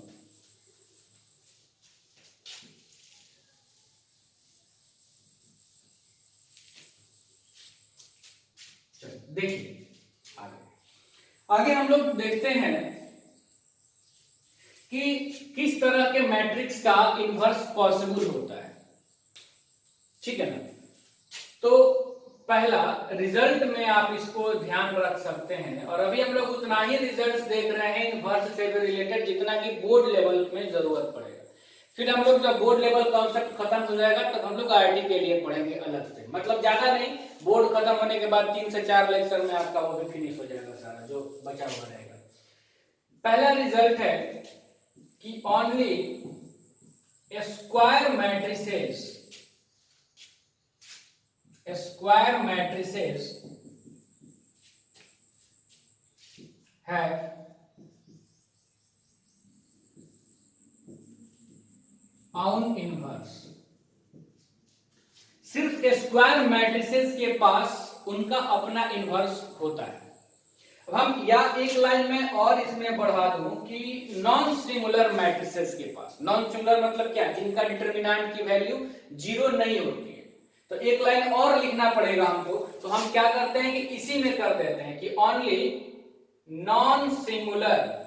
देखिए आगे हम लोग देखते हैं कि किस तरह के मैट्रिक्स का इनवर्स पॉसिबल होता है। ठीक है ना, तो पहला रिजल्ट में आप इसको ध्यान रख सकते हैं, और अभी हम लोग उतना ही रिजल्ट्स देख रहे हैं इनवर्स से रिलेटेड जितना कि बोर्ड लेवल में जरूरत पड़ेगा। फिर हम लोग जब बोर्ड लेवल कॉन्सेप्ट खत्म हो जाएगा तब हम लोग आईआईटी के लिए पढ़ेंगे अलग से, मतलब ज्यादा नहीं, बोर्ड खत्म होने के बाद 3 से 4 लेक्चर में आपका वो भी फिनिश हो जाएगा सारा जो बचा हुआ रहेगा। पहला रिजल्ट है कि only square matrices have own inverse. सिर्फ स्क्वायर मैट्रिसेस के पास उनका अपना इनवर्स होता है। अब हम या एक लाइन में और इसमें बढ़ा दूं कि नॉन सिमुलर मैट्रिसेस के पास, नॉन सिमुलर मतलब क्या, जिनका डिटरमिनेंट की वैल्यू 0 नहीं होती है, तो एक लाइन और लिखना पड़ेगा हमको। तो हम क्या करते हैं कि इसी में कर देते हैं कि ओनली नॉन सिमुलर,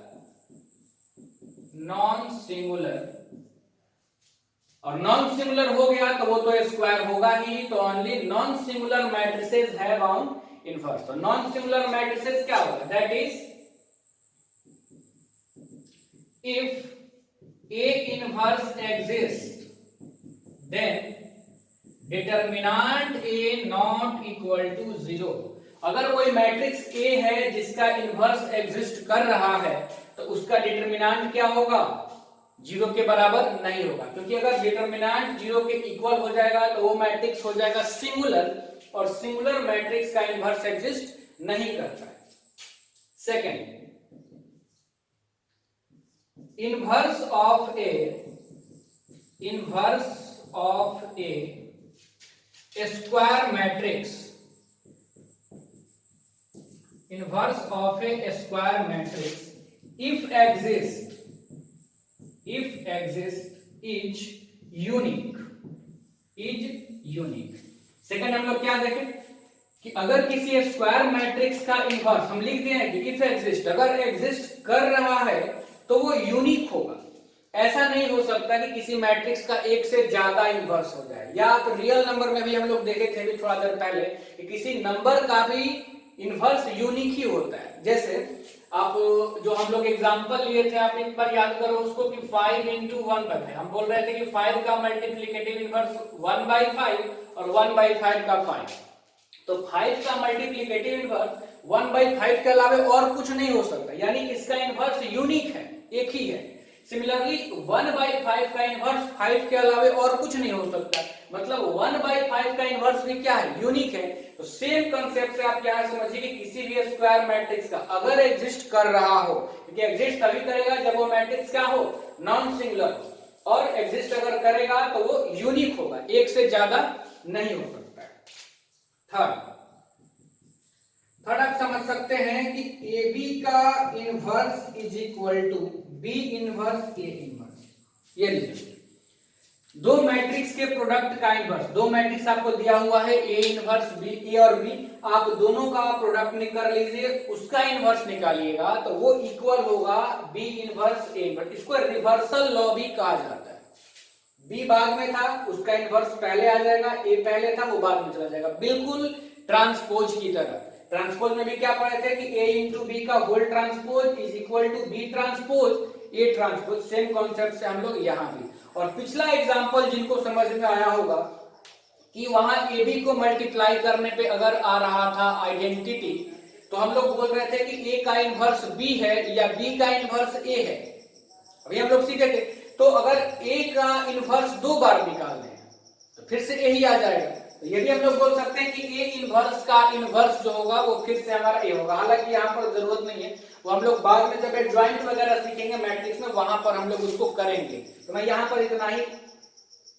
और नॉन सिमुलर हो गया तो वो तो स्क्वायर होगा ही, तो only non singular matrices have an inverse. तो नॉन सिमुलर मैट्रिसेस क्या होगा, that is if A inverse exist then determinant A not equal to 0। अगर कोई मैट्रिक्स ए है जिसका इनवर्स एग्जिस्ट कर रहा है तो उसका डिटरमिनेंट क्या होगा, 0 के बराबर नहीं होगा, क्योंकि अगर डिटरमिनेंट 0 के इक्वल हो जाएगा तो वो मैट्रिक्स हो जाएगा सिमुलर, और सिमुलर मैट्रिक्स का इनवर्स एग्जिस्ट नहीं करता है। Second, inverse of A square matrix, inverse of A square matrix if exist is unique। Second हम लोग क्या देखें कि अगर किसी स्क्वायर मैट्रिक्स का इनवर्स, हम लिख दिए हैं कि इफ एग्जिस्ट, अगर एग्जिस्ट कर रहा है तो वो यूनिक होगा। ऐसा नहीं हो सकता कि किसी मैट्रिक्स का एक से ज्यादा इनवर्स हो जाए, या आप रियल नंबर में भी हम लोग देखे थे भी थोड़ा देर पहले कि किसी नंबर का भी इनवर्स यूनिक ही होता है। जैसे आप जो हम लोग एग्जांपल लिए थे, आप एक बार याद करो उसको कि 5 into 1/5, हम बोल रहे थे कि 5 का मल्टीप्लिकेटिव इनवर्स 1/5 और 1/5 का 5, तो 5 का मल्टीप्लिकेटिव इनवर्स 1/5 के अलावा और कुछ नहीं हो सकता, यानी इसका इनवर्स यूनिक है, एक ही है। सिमिलरली 1/5 का इनवर्स 5 के अलावा और कुछ नहीं हो सकता, मतलब 1/5 का इनवर्स भी क्या है, यूनिक है। तो सेम कंसेप्ट से आप क्या समझिए कि किसी भी स्क्वायर मैट्रिक्स का अगर एग्जिस्ट कर रहा हो, क्योंकि एग्जिस्ट तभी करेगा जब वो मैट्रिक्स क्या हो, नॉन सिंगुलर, और एग्जिस्ट अगर करेगा तो वो यूनिक होगा, एक से ज्यादा नहीं हो सकता है। थर्ड आप समझ सकते हैं कि ए बी का inverse is equal to B inverse A inverse. ये लीजिए दो मैट्रिक्स के प्रोडक्ट का इनवर्स, दो मैट्रिक्स आपको दिया हुआ है ए इनवर्स बी, ए और बी, आप दोनों का प्रोडक्ट निकाल लीजिए, उसका इनवर्स निकालिएगा तो वो इक्वल होगा बी इनवर्स ए इनवर्स। इसको रिवर्सल लॉ भी कहा जाता है। बी बाद में था, उसका इनवर्स पहले आ जाएगा, ए पहले था वो बाद में चला जाएगा। बिल्कुल ट्रांसपोज की तरह। ट्रांसपोज में भी क्या पढ़े थे कि a इंटू बी का whole transpose is equal to B transpose A transpose. Same concept से हम लोग यहाँ भी। और पिछला एग्जांपल जिनको समझ में आया होगा कि वहां ए बी को मल्टीप्लाई करने पे अगर आ रहा था आइडेंटिटी, तो हम लोग बोल रहे थे कि ए का इनवर्स बी है या बी का इनवर्स ए है। अभी हम लोग सीखे थे। तो अगर ए का इनवर्स 2 बार निकाल दें तो फिर से यही आ जाएगा। तो ये भी हम लोग बोल सकते हैं कि ए इनवर्स का इनवर्स जो होगा वो फिर से हमारा ए होगा। हालांकि यहाँ पर जरूरत नहीं है, वो हम लोग बाद में जब ज्वाइंट वगैरह सीखेंगे मैट्रिक्स में, वहां पर हम लोग उसको करेंगे। तो मैं यहाँ पर इतना ही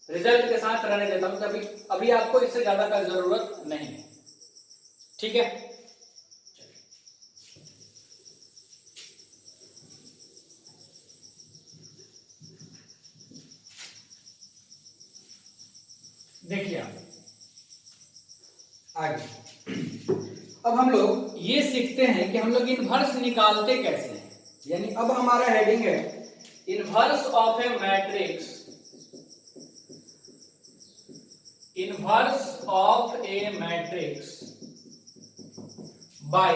रिजल्ट के साथ रहने देता हूं। तभी अभी आपको इससे ज्यादा का जरूरत नहीं है, ठीक है। देखिए आगे अब हम लोग ये सीखते हैं कि हम लोग इनवर्स निकालते कैसे हैं। यानी अब हमारा हेडिंग है inverse of a matrix, inverse of a matrix by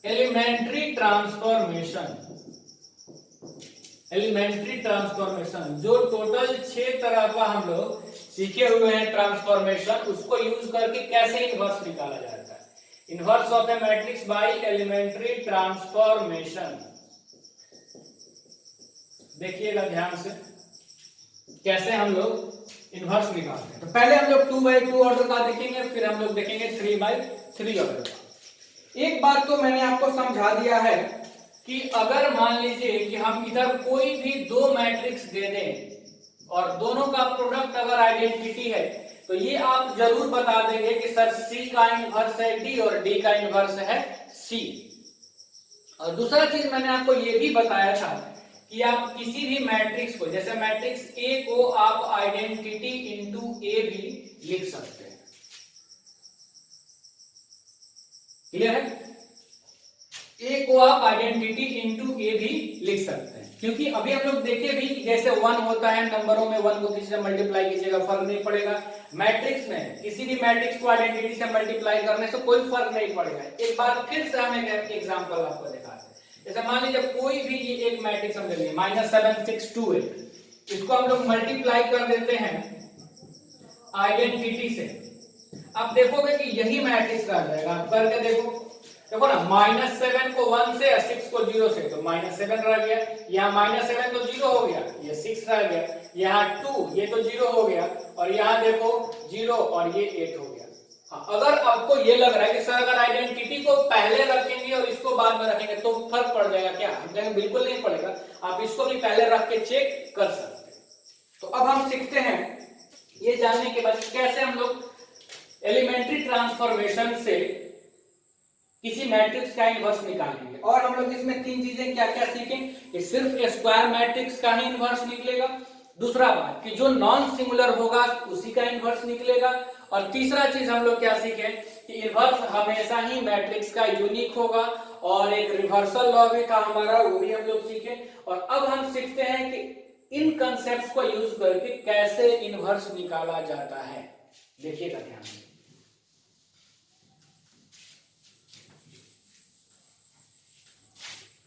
elementary transformation. Elementary transformation जो टोटल 6 तरह का हम लोग सीखे हुए हैं ट्रांसफॉर्मेशन, उसको यूज करके कैसे इनवर्स निकाला जाता है। Inverse of a matrix by elementary transformation. देखिएगा ध्यान से कैसे हम लोग इनवर्स निकालते हैं। तो पहले हम लोग 2x2 ऑर्डर का देखेंगे, फिर हम लोग देखेंगे 3x3 ऑर्डर का। एक बात तो मैंने आपको समझा दिया है कि अगर मान लीजिए कि हम इधर कोई भी 2 मैट्रिक्स दे दें और दोनों का प्रोडक्ट अगर आइडेंटिटी है, तो ये आप जरूर बता देंगे कि सर C का इनवर्स है D और D का इनवर्स है C। और दूसरा चीज मैंने आपको ये भी बताया था कि आप किसी भी मैट्रिक्स को, जैसे मैट्रिक्स A को आप आइडेंटिटी इंटू A भी लिख सकते हैं। क्लियर है? A को आप आइडेंटिटी इंटू A भी लिख सकते हैं, क्योंकि अभी हम लोग देखे भी कि जैसे 1 होता है, नंबरों में 1 को किसी से मल्टीप्लाई कीजिएगा फर्क नहीं पड़ेगा। मैट्रिक्स में किसी भी मैट्रिक्स को आइडेंटिटी से मल्टीप्लाई करने से कोई फर्क नहीं पड़ेगा। एक बार फिर से हम एक एग्जांपल आपको दिखाते हैं। जैसे मान लीजिए कोई भी ये एक मैट्रिक्स हम ले लिए -7 6 2 8, इसको हम लोग मल्टीप्लाई कर देते हैं आइडेंटिटी से। अब देखोगे कि यही मैट्रिक्स आ जाएगा। आप करके देखो ना, -7 को 1 से, 6 को 0 से, तो -7 रह गया। यहाँ -7 तो 0 हो गया, ये 6 रह गया। यहाँ 2 ये तो 0 हो गया, और यहाँ देखो 0 और ये 8 हो गया। हाँ, अगर आपको ये लग रहा है कि सर अगर आइडेंटिटी को पहले रखेंगे और इसको बाद में रखेंगे तो फर्क पड़ जाएगा क्या, हम कहेंगे बिल्कुल नहीं पड़ेगा। आप इसको भी पहले रख के चेक कर सकते हैं। तो अब हम सीखते हैं ये जानने के बाद कैसे हम लोग एलिमेंट्री ट्रांसफॉर्मेशन से किसी मैट्रिक्स का इनवर्स निकालेंगे। और हम लोग इसमें 3 चीजें क्या क्या सीखें कि सिर्फ स्क्वायर मैट्रिक्स का ही इनवर्स निकलेगा, दूसरा बात कि जो नॉन सिंगुलर होगा उसी का इनवर्स निकलेगा, और तीसरा चीज हम लोग क्या सीखे कि इनवर्स हमेशा ही मैट्रिक्स का यूनिक होगा, और एक रिवर्सल लॉ भी था हमारा, वो भी हम लोग सीखे। और अब हम सीखते हैं कि इन कंसेप्ट्स को यूज करके कैसे इनवर्स निकाला जाता है। देखिएगा ध्यान से।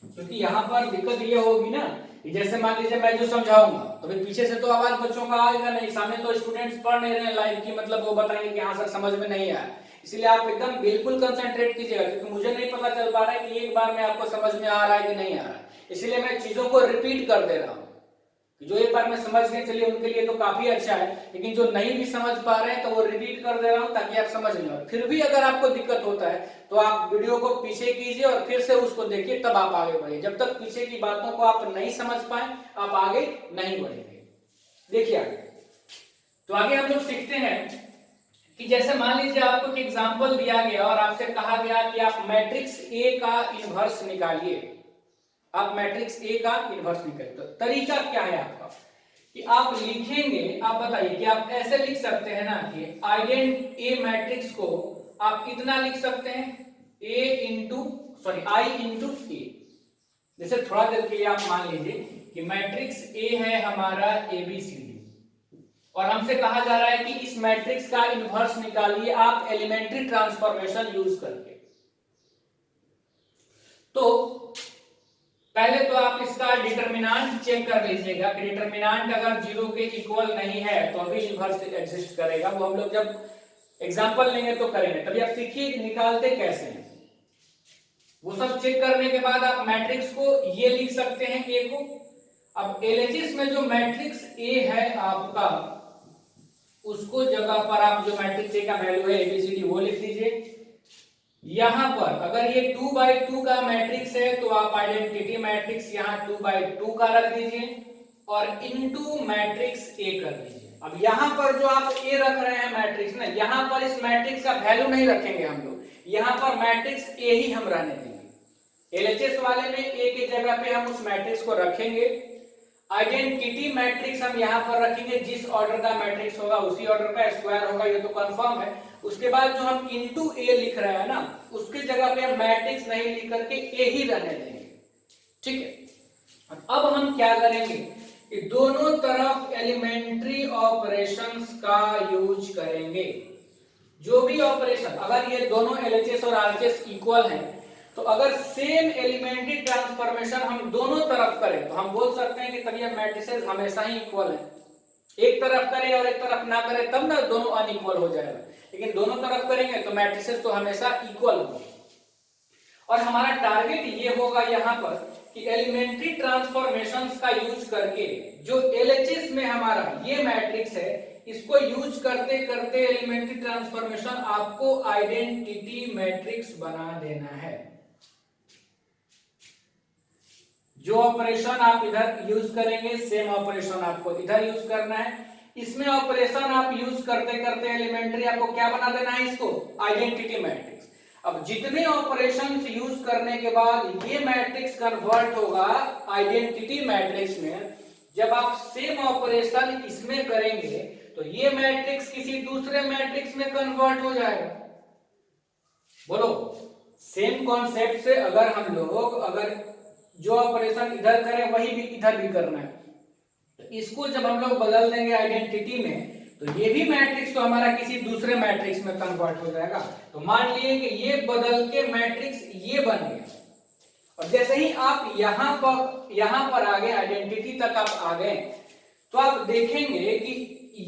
क्योंकि यहाँ पर दिक्कत ये होगी ना कि जैसे मान लीजिए मैं जो समझाऊंगा तो फिर पीछे से तो आवाज बच्चों का आएगा नहीं, सामने तो स्टूडेंट्स पढ़ नहीं रहे लाइव की, मतलब वो बताएंगे कि हाँ सर समझ में नहीं आया। इसलिए आप एकदम बिल्कुल कंसंट्रेट कीजिएगा, क्योंकि मुझे नहीं पता चल पा रहा है कि एक बार में आपको समझ में आ रहा है कि नहीं आ रहा है। इसलिए मैं चीजों को रिपीट कर दे रहा हूँ। जो एक बार में समझ गए चलिए उनके लिए तो काफी अच्छा है, लेकिन जो नहीं भी समझ पा रहे हैं तो वो रिपीट कर दे रहा हूं ताकि आप समझ लें। फिर भी अगर आपको दिक्कत होता है तो आप वीडियो को पीछे कीजिए और फिर से उसको देखिए, तब आप आगे बढ़िए। जब तक पीछे की बातों को आप नहीं समझ पाए आप आगे नहीं बढ़ेंगे। देखिए आगे, तो आगे हम लोग सीखते हैं कि जैसे मान लीजिए आपको एक एग्जाम्पल दिया गया और आपसे कहा गया कि आप मैट्रिक्स ए का इनवर्स निकालिए। आप मैट्रिक्स ए का इनवर्स निकालिए। तो तरीका क्या है आपका कि आप लिखेंगे, आप बताइए कि आप ऐसे लिख सकते हैं ना कि आइडेंट ए मैट्रिक्स को आप इतना लिख सकते हैं आई इंटू ए। जैसे थोड़ा देर के लिए आप मान लीजिए कि मैट्रिक्स ए है हमारा ABCD और हमसे कहा जा रहा है कि इस मैट्रिक्स का इनवर्स निकालिए आप एलिमेंट्री ट्रांसफॉर्मेशन यूज करके। तो पहले तो आप इसका डिटरमिनेंट चेक कर लीजिएगा कि डिटरमिनेंट अगर 0 के इक्वल नहीं है तो अभी इनवर्स एग्जिस्ट करेगा। वो हम लोग जब एग्जांपल लेंगे तो करेंगे, तभी आप सीखिए निकालते कैसे हैं। वो सब चेक करने के बाद आप मैट्रिक्स को ये लिख सकते हैं ए को। अब एलएचएस में जो मैट्रिक्स ए है आपका, उसको जगह पर आप जो मैट्रिक्स ए का वैल्यू है एबीसीडी वो लिख दीजिए। यहां पर अगर ये 2/2 का मैट्रिक्स है तो आप आइडेंटिटी मैट्रिक्स यहां 2/2 का रख दीजिए और इनटू मैट्रिक्स ए कर दीजिए। अब यहां पर जो आप ए रख रहे हैं मैट्रिक्स ना, यहां पर इस मैट्रिक्स का वैल्यू नहीं रखेंगे हम लोग, यहां पर मैट्रिक्स ए ही हम रहने देंगे। एलएचएस वाले में ए की जगह पे हम उस मैट्रिक्स को रखेंगे। आइडेंटिटी मैट्रिक्स हम यहां पर रखेंगे, जिस ऑर्डर का मैट्रिक्स होगा उसी ऑर्डर का स्क्वायर होगा, ये तो कंफर्म है। उसके बाद जो हम इनटू ए लिख रहे हैं ना, उसकी जगह पे हम मैट्रिक्स नहीं लिख करके ए ही रहने देंगे, ठीक है। अब हम क्या करेंगे कि दोनों तरफ एलिमेंट्री ऑपरेशंस का यूज करेंगे। जो भी ऑपरेशन, अगर ये दोनों एलएचएस और आरएचएस इक्वल हैं, तो अगर सेम एलिमेंट्री ट्रांसफॉर्मेशन हम दोनों तरफ करें तो हम बोल सकते हैं कि तब ये मैट्रिसेस हमेशा ही इक्वल है। एक तरफ करें और एक तरफ ना करें तब ना दोनों अनइक्वल हो जाएगा, लेकिन दोनों तरफ करेंगे तो मैट्रिसेस तो हमेशा इक्वल होंगे। और हमारा टारगेट ये होगा यहाँ पर कि एलिमेंट्री ट्रांसफॉर्मेशंस का यूज करके जो एलएचएस में हमारा ये मैट्रिक्स है, इसको यूज करते करते एलिमेंट्री ट्रांसफॉर्मेशन आपको आइडेंटिटी मैट्रिक्स बना देना है। जो ऑपरेशन आप इधर यूज करेंगे सेम ऑपरेशन आपको इधर यूज करना है। इसमें ऑपरेशन आप यूज करते करते एलिमेंट्री आपको क्या बना देना है, इसको आइडेंटिटी मैट्रिक्स। अब जितने ऑपरेशंस यूज करने के बाद ये मैट्रिक्स कन्वर्ट होगा आइडेंटिटी मैट्रिक्स में। जब आप सेम ऑपरेशन इसमें करेंगे तो ये मैट्रिक्स किसी दूसरे मैट्रिक्स में कन्वर्ट हो जाएगा। बोलो, सेम कॉन्सेप्ट से अगर हम लोग जो ऑपरेशन इधर करें वही भी इधर भी करना है, तो इसको जब हम लोग बदल देंगे आइडेंटिटी में तो ये भी मैट्रिक्स तो हमारा किसी दूसरे मैट्रिक्स में कन्वर्ट हो जाएगा। तो मान लिए कि ये बदल के मैट्रिक्स ये बन गया, और जैसे ही आप यहां पर आ गए, आइडेंटिटी तक आप आ गए, तो आप देखेंगे कि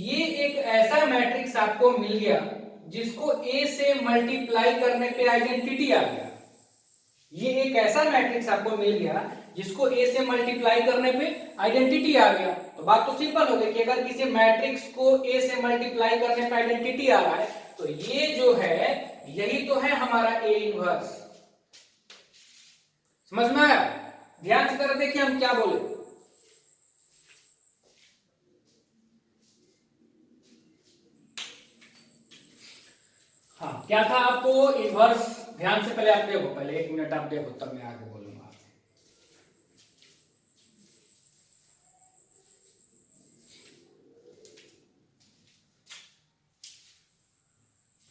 ये एक ऐसा मैट्रिक्स आपको मिल गया जिसको ए से मल्टीप्लाई करने पे आइडेंटिटी आ गया। ये एक ऐसा मैट्रिक्स आपको मिल गया जिसको ए से मल्टीप्लाई करने पे आइडेंटिटी आ गया। तो बात तो सिंपल हो गई कि अगर किसी मैट्रिक्स को ए से मल्टीप्लाई करने पे आइडेंटिटी आ रहा है तो ये जो है यही तो है हमारा ए इनवर्स। समझ में आया? ध्यान से कर देखिए हम क्या बोले। हाँ, क्या था आपको इनवर्स, ध्यान से पहले आप देखो, पहले 1 मिनट आप देखो तब मैं आगे बोलूंगा।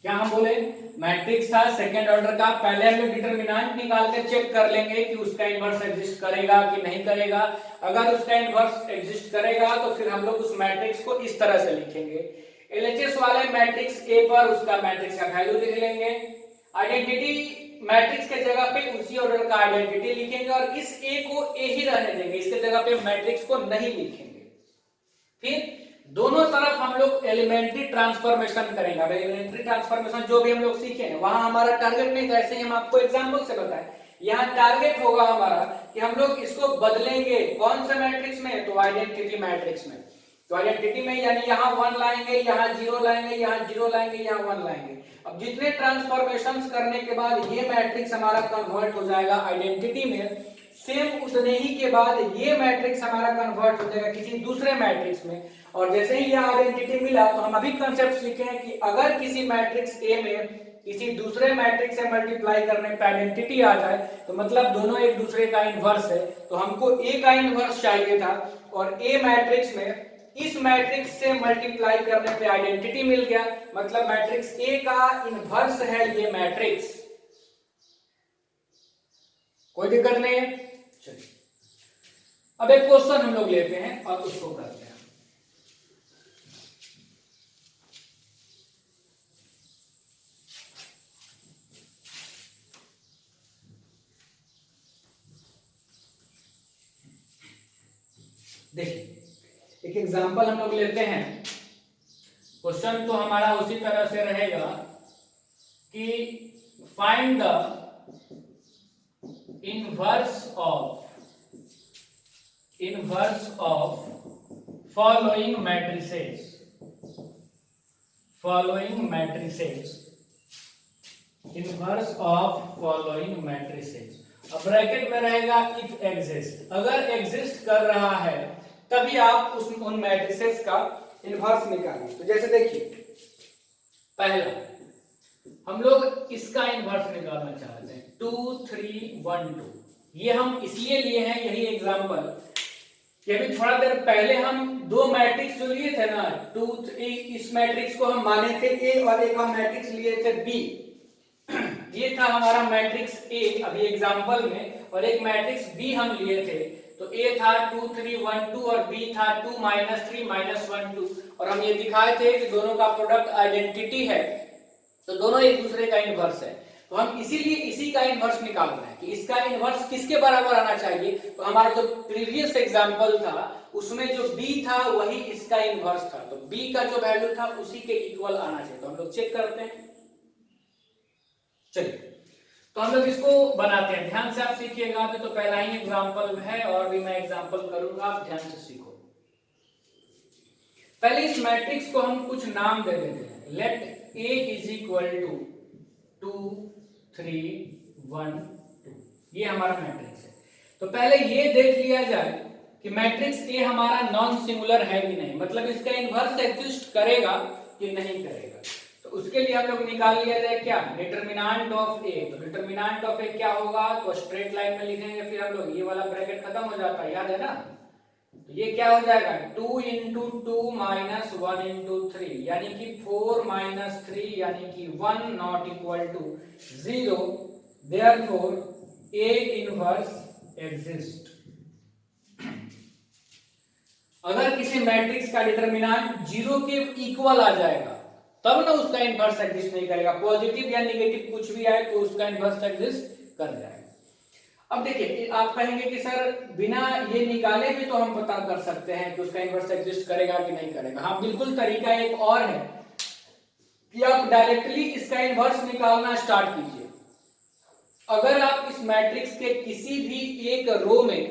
क्या हम बोले, मैट्रिक्स था सेकंड ऑर्डर का, पहले हम लोग डिटरमिनेंट निकाल के चेक कर लेंगे कि उसका इनवर्स एग्जिस्ट करेगा कि नहीं करेगा। अगर उसका इनवर्स एग्जिस्ट करेगा तो फिर हम लोग उस मैट्रिक्स को इस तरह से लिखेंगे। एलएचएस वाले मैट्रिक्स ए पर उसका मैट्रिक्स का वैल्यू लिख लेंगे, आइडेंटिटी मैट्रिक्स के जगह पे उसी ऑर्डर का आइडेंटिटी लिखेंगे और इस ए को ए ही रहने देंगे, इसके जगह पे मैट्रिक्स को नहीं लिखेंगे। फिर दोनों तरफ हम लोग एलिमेंट्री ट्रांसफॉर्मेशन करेंगे। अब एलिमेंट्री ट्रांसफॉर्मेशन जो भी हम लोग सीखे हैं वहां हमारा टारगेट नहीं था, ऐसे ही हम आपको एग्जांपल से बताएं। यहाँ टारगेट होगा हमारा कि हम लोग इसको बदलेंगे कौन से मैट्रिक्स में, तो आइडेंटिटी मैट्रिक्स में। तो आइडेंटिटी में यानी यहाँ 1 लाएंगे, यहाँ 0 लाएंगे, यहाँ 0 लाएंगे, यहाँ 1 लाएंगे। अब जितने ट्रांसफॉर्मेशंस करने के बाद ये मैट्रिक्स हमारा कन्वर्ट हो जाएगा आइडेंटिटी में, सेम उतने ही के बाद ये मैट्रिक्स हमारा कन्वर्ट हो जाएगा किसी दूसरे मैट्रिक्स में। और जैसे ही ये आइडेंटिटी मिला तो हम अभी कंसेप्ट लिखे हैं कि अगर किसी मैट्रिक्स ए में किसी दूसरे मैट्रिक्स से मल्टीप्लाई करने पे आइडेंटिटी आ जाए तो मतलब दोनों एक दूसरे का इनवर्स है। तो हमको ए का इनवर्स चाहिए था और ए मैट्रिक्स में इस मैट्रिक्स से मल्टीप्लाई करने पे आइडेंटिटी मिल गया, मतलब मैट्रिक्स ए का इनवर्स है ये मैट्रिक्स। कोई दिक्कत नहीं है। चलिए अब एक क्वेश्चन हम लोग लेते हैं और उसको करते हैं। देखिए एक एग्जांपल हम लोग लेते हैं। क्वेश्चन तो हमारा उसी तरह से रहेगा कि find the inverse of following matrices inverse of following matrices. अब ब्रैकेट में रहेगा इफ एग्जिस्ट, अगर एग्जिस्ट कर रहा है तभी आप उन मैट्रिसेस का इनवर्स निकालिए। तो जैसे देखिए पहला हम लोग इसका इनवर्स निकालना चाहते हैं 2 3 1 2। ये हम इसलिए लिए हैं यही एग्जांपल कि अभी थोड़ा देर पहले हम दो मैट्रिक्स जो लिए थे ना 2 3, इस मैट्रिक्स को हम माने थे ए और एक हम मैट्रिक्स लिए थे बी। ये था हमारा मैट्रिक्स ए अभी एग्जांपल में, और एक मैट्रिक्स बी हम लिए थे। तो ए था 2 3 1 2 और बी था 2 -3 -1 2, और हम ये दिखाए थे कि दोनों का प्रोडक्ट आइडेंटिटी है, तो दोनों एक दूसरे का इनवर्स है। तो हम इसीलिए इसी का इनवर्स निकाल रहे हैं कि इसका इनवर्स किसके बराबर आना चाहिए। तो हमारा जो प्रीवियस एग्जांपल था उसमें जो b था वही इसका इनवर्स था, तो b का जो वैल्यू था उसी के इक्वल आना चाहिए। तो हम लोग चेक करते हैं। चलिए तो हम लोग इसको बनाते हैं, ध्यान से आप सीखिएगा। अभी तो पहला ही एग्जांपल है और भी मैं एग्जांपल करूंगा, आप ध्यान से सीखो। पहले इस मैट्रिक्स को हम कुछ नाम दे देते हैं। Let A is equal to 2 3 1 2, ये हमारा मैट्रिक्स है। तो पहले ये देख लिया जाए कि मैट्रिक्स A हमारा नॉन सिंगुलर है कि नहीं, मतलब इसका इनवर्स एग्जिस्ट करेगा कि नहीं करेगा। तो उसके लिए हम लोग निकाल लिया जाए क्या, डिटरमिनेंट ऑफ A। तो डिटरमिनेंट ऑफ A क्या होगा, तो स्ट्रेट लाइन में लिखेंगे, फिर हम लोग ये वाला ब्रैकेट खत्म हो जाता है, याद है ना। तो ये क्या हो जाएगा 2 × 2 - 1 × 3, यानी कि 4 - 3 यानी कि 1 not equal to 0। Therefore A inverse exist. अगर किसी मैट्रिक्स का डिटरमिनेंट 0 के इक्वल आ जाएगा तब ना उसका इनवर्स एग्जिस्ट नहीं करेगा। पॉजिटिव या नेगेटिव कुछ भी आए तो उसका इनवर्स एग्जिस्ट कर जाएगा। अब देखिए आप कहेंगे कि सर बिना ये निकाले भी तो हम पता कर सकते हैं कि उसका इनवर्स एग्जिस्ट करेगा कि नहीं करेगा। हाँ बिल्कुल, तरीका एक और है कि आप डायरेक्टली इसका इनवर्स निकालना स्टार्ट कीजिए। अगर आप इस मैट्रिक्स के किसी भी एक रो में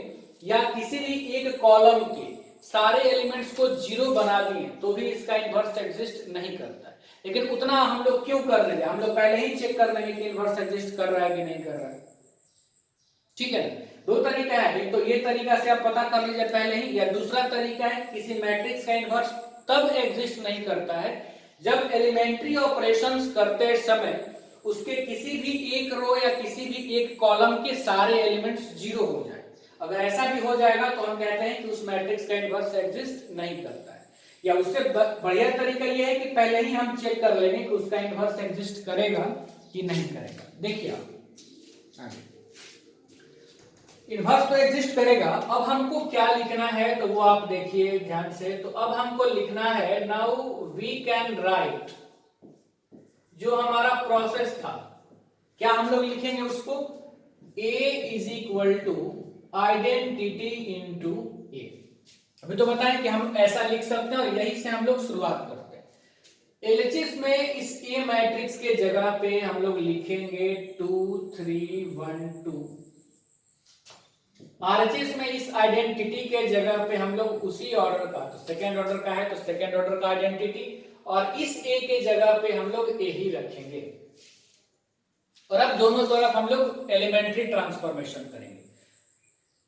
या किसी भी एक कॉलम के सारे एलिमेंट्स को 0 बना दिए तो भी इसका इनवर्स एग्जिस्ट नहीं करता है। लेकिन उतना हम लोग क्यों कर रहे हैं, हम लोग पहले ही चेक कर लेंगे कि इनवर्स एग्जिस्ट कर रहा है कि नहीं कर रहा है। ठीक है, दो तरीका है, एक तो ये तरीका से आप पता कर लीजिए पहले ही, या दूसरा तरीका है किसी मैट्रिक्स का इनवर्स तब एग्जिस्ट नहीं करता है जब एलिमेंट्री ऑपरेशंस करते समय उसके किसी भी एक रो या किसी भी एक कॉलम के सारे एलिमेंट्स 0 हो जाए। अगर ऐसा भी हो जाएगा तो हम कहते हैं कि उस मैट्रिक्स का इनवर्स एग्जिस्ट नहीं करता है। या उससे बढ़िया तरीका यह है कि पहले ही हम चेक कर लेंगे कि उसका इनवर्स एग्जिस्ट करेगा कि नहीं करेगा। देखिए आप आगे इनवर्स तो एग्जिस्ट करेगा। अब हमको क्या लिखना है तो वो आप देखिए ध्यान से। तो अब हमको लिखना है नाउ वी कैन राइट, जो हमारा प्रोसेस था क्या हम लोग लिखेंगे उसको A is equal to identity into A। अभी तो बताएं कि हम ऐसा लिख सकते हैं और यही से हम लोग शुरुआत करते हैं। एलएचएस में इस A मैट्रिक्स के जगह पे हम लोग लिखेंगे 2 3 1 2। आरएचएस में इस आइडेंटिटी के जगह पे हम लोग उसी ऑर्डर का, तो सेकेंड ऑर्डर का है तो सेकेंड ऑर्डर का आइडेंटिटी, और इस ए के जगह पे हम लोग ए ही रखेंगे। और अब दोनों तरफ हम लोग एलिमेंट्री ट्रांसफॉर्मेशन करेंगे।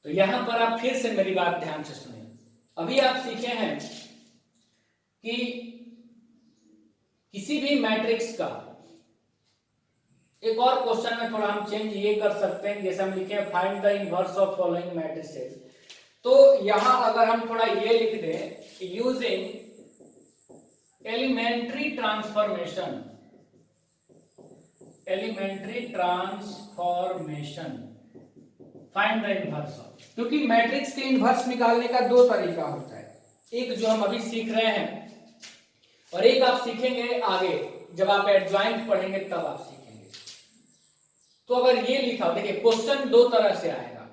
तो यहां पर आप फिर से मेरी बात ध्यान से सुनिए। अभी आप सीखे हैं कि किसी भी मैट्रिक्स का एक और क्वेश्चन में थोड़ा हम चेंज ये कर सकते हैं, जैसे हम लिखे find the inverse of following matrices. तो यहां अगर हम थोड़ा ये लिख दें using elementary transformation find the inverse of, क्योंकि मैट्रिक्स के इनवर्स निकालने का दो तरीका होता है, एक जो हम अभी सीख रहे हैं और एक आप सीखेंगे आगे जब आप एडजॉइंट पढ़ेंगे तब आप सीखेंगे। तो अगर ये लिखा, देखिए क्वेश्चन दो तरह से आएगा।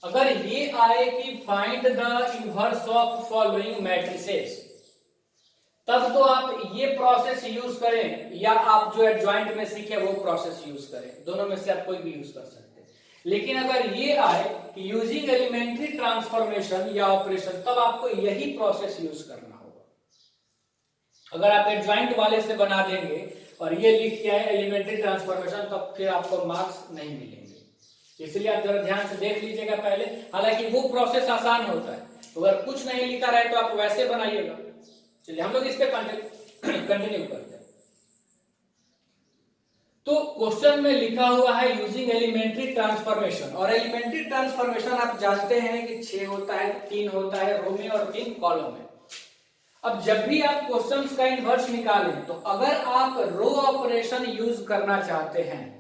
अगर ये आए कि find the inverse of following matrices, तब तो आप ये प्रोसेस यूज करें या आप जो एडजॉइंट में सीखे वो प्रोसेस यूज करें, दोनों में से आप कोई भी यूज कर सकते हैं। लेकिन अगर ये आए कि यूजिंग एलिमेंट्री ट्रांसफॉर्मेशन या ऑपरेशन, तब आपको यही प्रोसेस यूज करना होगा। अगर आप एडजॉइंट वाले से बना देंगे और ये लिख के आए एलिमेंट्री ट्रांसफॉर्मेशन, तब फिर आपको मार्क्स नहीं मिलेंगे। इसलिए आप जरा ध्यान से देख लीजिएगा पहले, हालांकि वो प्रोसेस आसान होता है, अगर कुछ नहीं लिखा रहे तो आप वैसे बनाइएगा। चलिए हम लोग इस पे कंटिन्यू करते हैं। तो क्वेश्चन में लिखा हुआ है यूजिंग एलिमेंट्री ट्रांसफॉर्मेशन, और एलिमेंट्री ट्रांसफॉर्मेशन आप जानते हैं कि 6 होता है, 3 होता है रो में और 3 कॉलम में। अब जब भी आप क्वेश्चंस का इनवर्स निकालें, तो अगर आप रो ऑपरेशन यूज करना चाहते हैं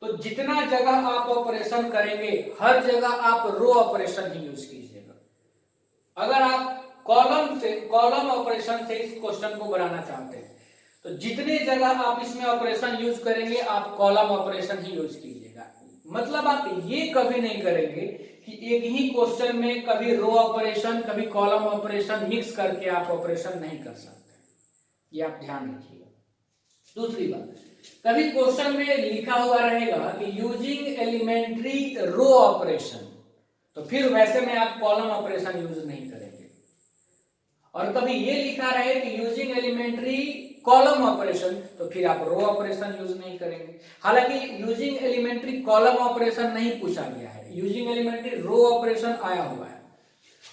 तो जितना जगह आप ऑपरेशन करेंगे हर जगह आप रो ऑपरेशन ही यूज कीजिएगा। अगर आप कॉलम ऑपरेशन से इस क्वेश्चन को बनाना चाहते हैं तो जितने जगह आप इसमें ऑपरेशन यूज करेंगे आप कॉलम ऑपरेशन ही यूज कीजिएगा। मतलब आप ये कभी नहीं करेंगे कि एक ही क्वेश्चन में कभी रो ऑपरेशन कभी कॉलम ऑपरेशन मिक्स करके आप ऑपरेशन नहीं कर सकते, ये आप ध्यान रखिएगा। दूसरी बात, कभी क्वेश्चन में लिखा हुआ रहेगा कि यूजिंग एलिमेंट्री रो ऑपरेशन, तो फिर वैसे में आप कॉलम ऑपरेशन यूज नहीं करेंगे। और कभी ये लिखा रहे कि यूजिंग एलिमेंट्री कॉलम ऑपरेशन, तो फिर आप रो ऑपरेशन यूज नहीं करेंगे। हालांकि यूजिंग एलिमेंट्री कॉलम ऑपरेशन नहीं पूछा गया है, यूजिंग एलिमेंट्री रो ऑपरेशन आया हुआ है।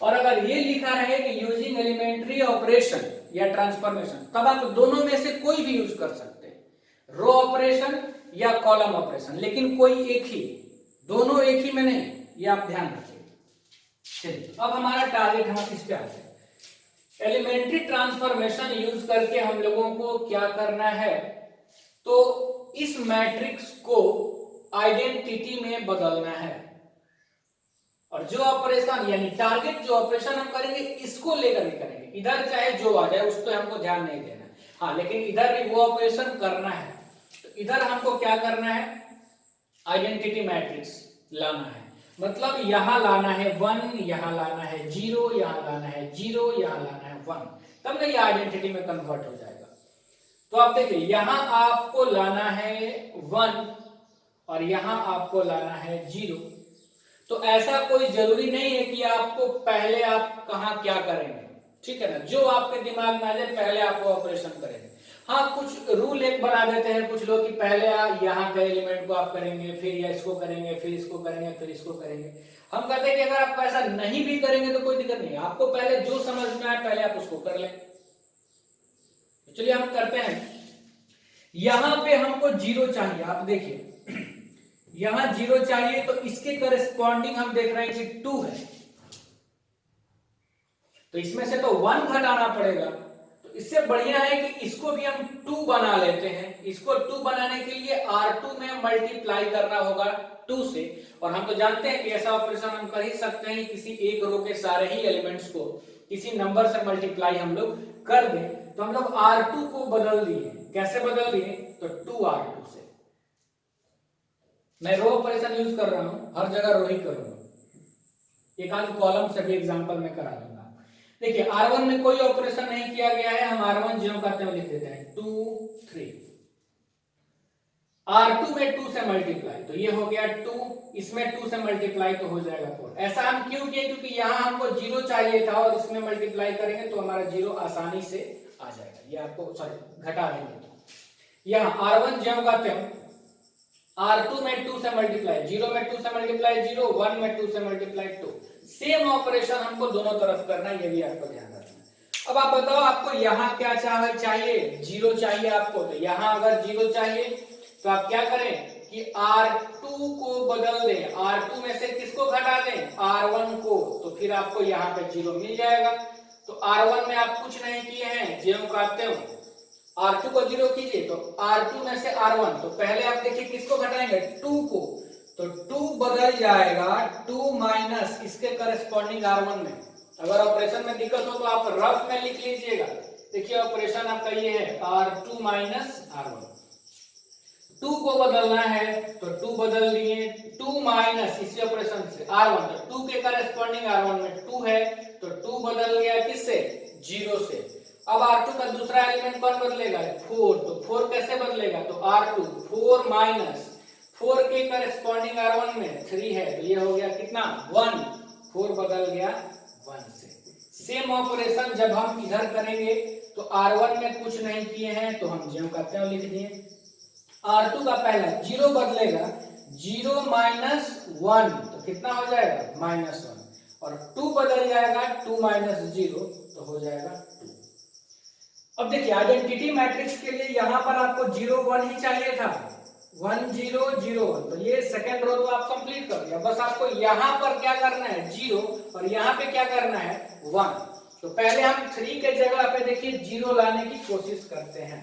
और अगर ये लिखा रहे कि यूजिंग एलिमेंट्री ऑपरेशन या ट्रांसफॉर्मेशन, तब आप दोनों में से कोई भी यूज कर सकते हैं, रो ऑपरेशन या कॉलम ऑपरेशन, लेकिन कोई एक ही, दोनों एक ही में नहीं, ये आप ध्यान रखिए। चलिए अब हमारा टारगेट हम इस पे आते हैं। एलिमेंट्री ट्रांसफॉर्मेशन यूज करके हम लोगों को क्या करना है, तो इस मैट्रिक्स को आइडेंटिटी में बदलना है, और जो ऑपरेशन यानी टारगेट जो ऑपरेशन हम करेंगे इसको लेकर के करेंगे। इधर चाहे जो आ जाए उस पर हमको ध्यान नहीं देना, हाँ, लेकिन इधर भी वो ऑपरेशन करना है। तो इधर हमको क्या करना है, आइडेंटिटी मैट्रिक्स लाना है। मतलब यहां लाना है 1, यहां लाना है 0, यहां लाना है 0, यहां लाना है 1, तब ना ये आइडेंटिटी में कन्वर्ट हो जाएगा। तो आप देखिए यहां आपको लाना है 1 और यहां आपको लाना है 0। तो ऐसा कोई जरूरी नहीं है कि आपको पहले आप कहां क्या करेंगे, ठीक है ना, जो आपके दिमाग में आ जाए पहले आप वो ऑपरेशन करेंगे। हाँ, कुछ रूल एक बना देते हैं कुछ लोग कि पहले यहाँ के एलिमेंट को आप करेंगे, फिर या इसको करेंगे, फिर इसको करेंगे, फिर इसको करेंगे। हम कहते हैं कि अगर आप ऐसा नहीं भी करेंगे तो कोई दिक्कत नहीं है, आपको पहले जो समझ में आए पहले आप उसको कर लें। चलिए हम करते हैं। यहां पे हमको 0 चाहिए, आप देखिए यहां 0 चाहिए, तो इसके करस्पॉन्डिंग हम देख रहे हैं कि 2 है, तो इसमें से तो 1 घटाना पड़ेगा। तो इससे बढ़िया है कि इसको भी हम 2 बना लेते हैं। इसको 2 बनाने के लिए R2 में मल्टीप्लाई करना होगा 2 से, और हम तो जानते हैं कि ऐसा ऑपरेशन हम कर ही सकते हैं, किसी एक रो के सारे ही एलिमेंट्स को किसी नंबर से मल्टीप्लाई हम लोग कर दें। तो हम लोग R2 को बदल दिए, कैसे बदल दिए, तो 2R2 से। मैं रो ऑपरेशन यूज कर रहा हूं, हर जगह रो ही करूंगा, एक आध कॉलम से भी एग्जांपल में करा दूंगा। देखिए R1 में कोई ऑपरेशन नहीं किया गया है, हम R1 0 करते हुए लिख देते हैं 2 3। R2 में 2 से मल्टीप्लाई, तो ये हो गया 2, इसमें 2 से मल्टीप्लाई तो हो जाएगा 4। ऐसा हम क्यों किए, क्योंकि यहां हमको 0 चाहिए था और इसमें मल्टीप्लाई करेंगे तो हमारा 0 आसानी से आ जाएगा। ये आपको सॉरी घटा देंगे, तो यहां R1 0 करते हैं, R2 में 2 से मल्टीप्लाई, 0 में 2 से मल्टीप्लाई 0, 1 में 2 से मल्टीप्लाई 2। सेम ऑपरेशन हमको दोनों तरफ करना है, ये भी आपको ध्यान रखना है। अब आप बताओ आपको यहाँ क्या चाहिए, 0 चाहिए आपको, तो यहाँ अगर 0 चाहिए तो आप क्या करें कि R2 को बदल दें, R2 में से किसको घटा दें, R1 को, तो फिर आपको यहाँ पे 0 मिल जाएगा। तो R1 में आप कुछ नहीं किए हैं, ज्यों काटते हो R2 को 0 कीजिए, तो R2 में से R1, तो पहले आप देखिए किसको घटाएंगे, 2 को, तो 2 बदल जाएगा 2 माइनस इसके करस्पॉन्डिंग R1 में। अगर ऑपरेशन में दिक्कत हो तो आप रफ में लिख लीजिएगा। देखिए ऑपरेशन आपका ये है R2 माइनस R1। 2 को बदलना है तो 2 बदल दिए, 2 माइनस इसी ऑपरेशन से R1, तो 2 के करस्पॉन्डिंग R1 में 2 है तो 2 बदल गया किससे, 0 से। अब R2 का दूसरा एलिमेंट कौन बदलेगा, 4, तो 4 कैसे बदलेगा, तो R2 4 माइनस 4 के करस्पॉन्डिंग R1 में 3 है तो ये हो गया कितना, 1, 4 बदल गया 1 से। सेम ऑपरेशन जब हम इधर करेंगे तो R1 में कुछ नहीं किए हैं तो हम ज्यों करते हैं लिख दिए। R2 का पहला 0 बदलेगा, 0 माइनस 1 तो कितना हो जाएगा, -1, और 2 बदल जाएगा, 2 माइनस 0 तो हो जाएगा 2। अब देखिए आइडेंटिटी मैट्रिक्स के लिए यहाँ पर आपको 0 1 ही चाहिए था, 1 0 0 1, तो ये सेकेंड रो तो आप कंप्लीट कर दिया। बस आपको यहाँ पर क्या करना है 0 और यहाँ पे क्या करना है 1। तो पहले हम 3 के जगह पे देखिए 0 लाने की कोशिश करते हैं।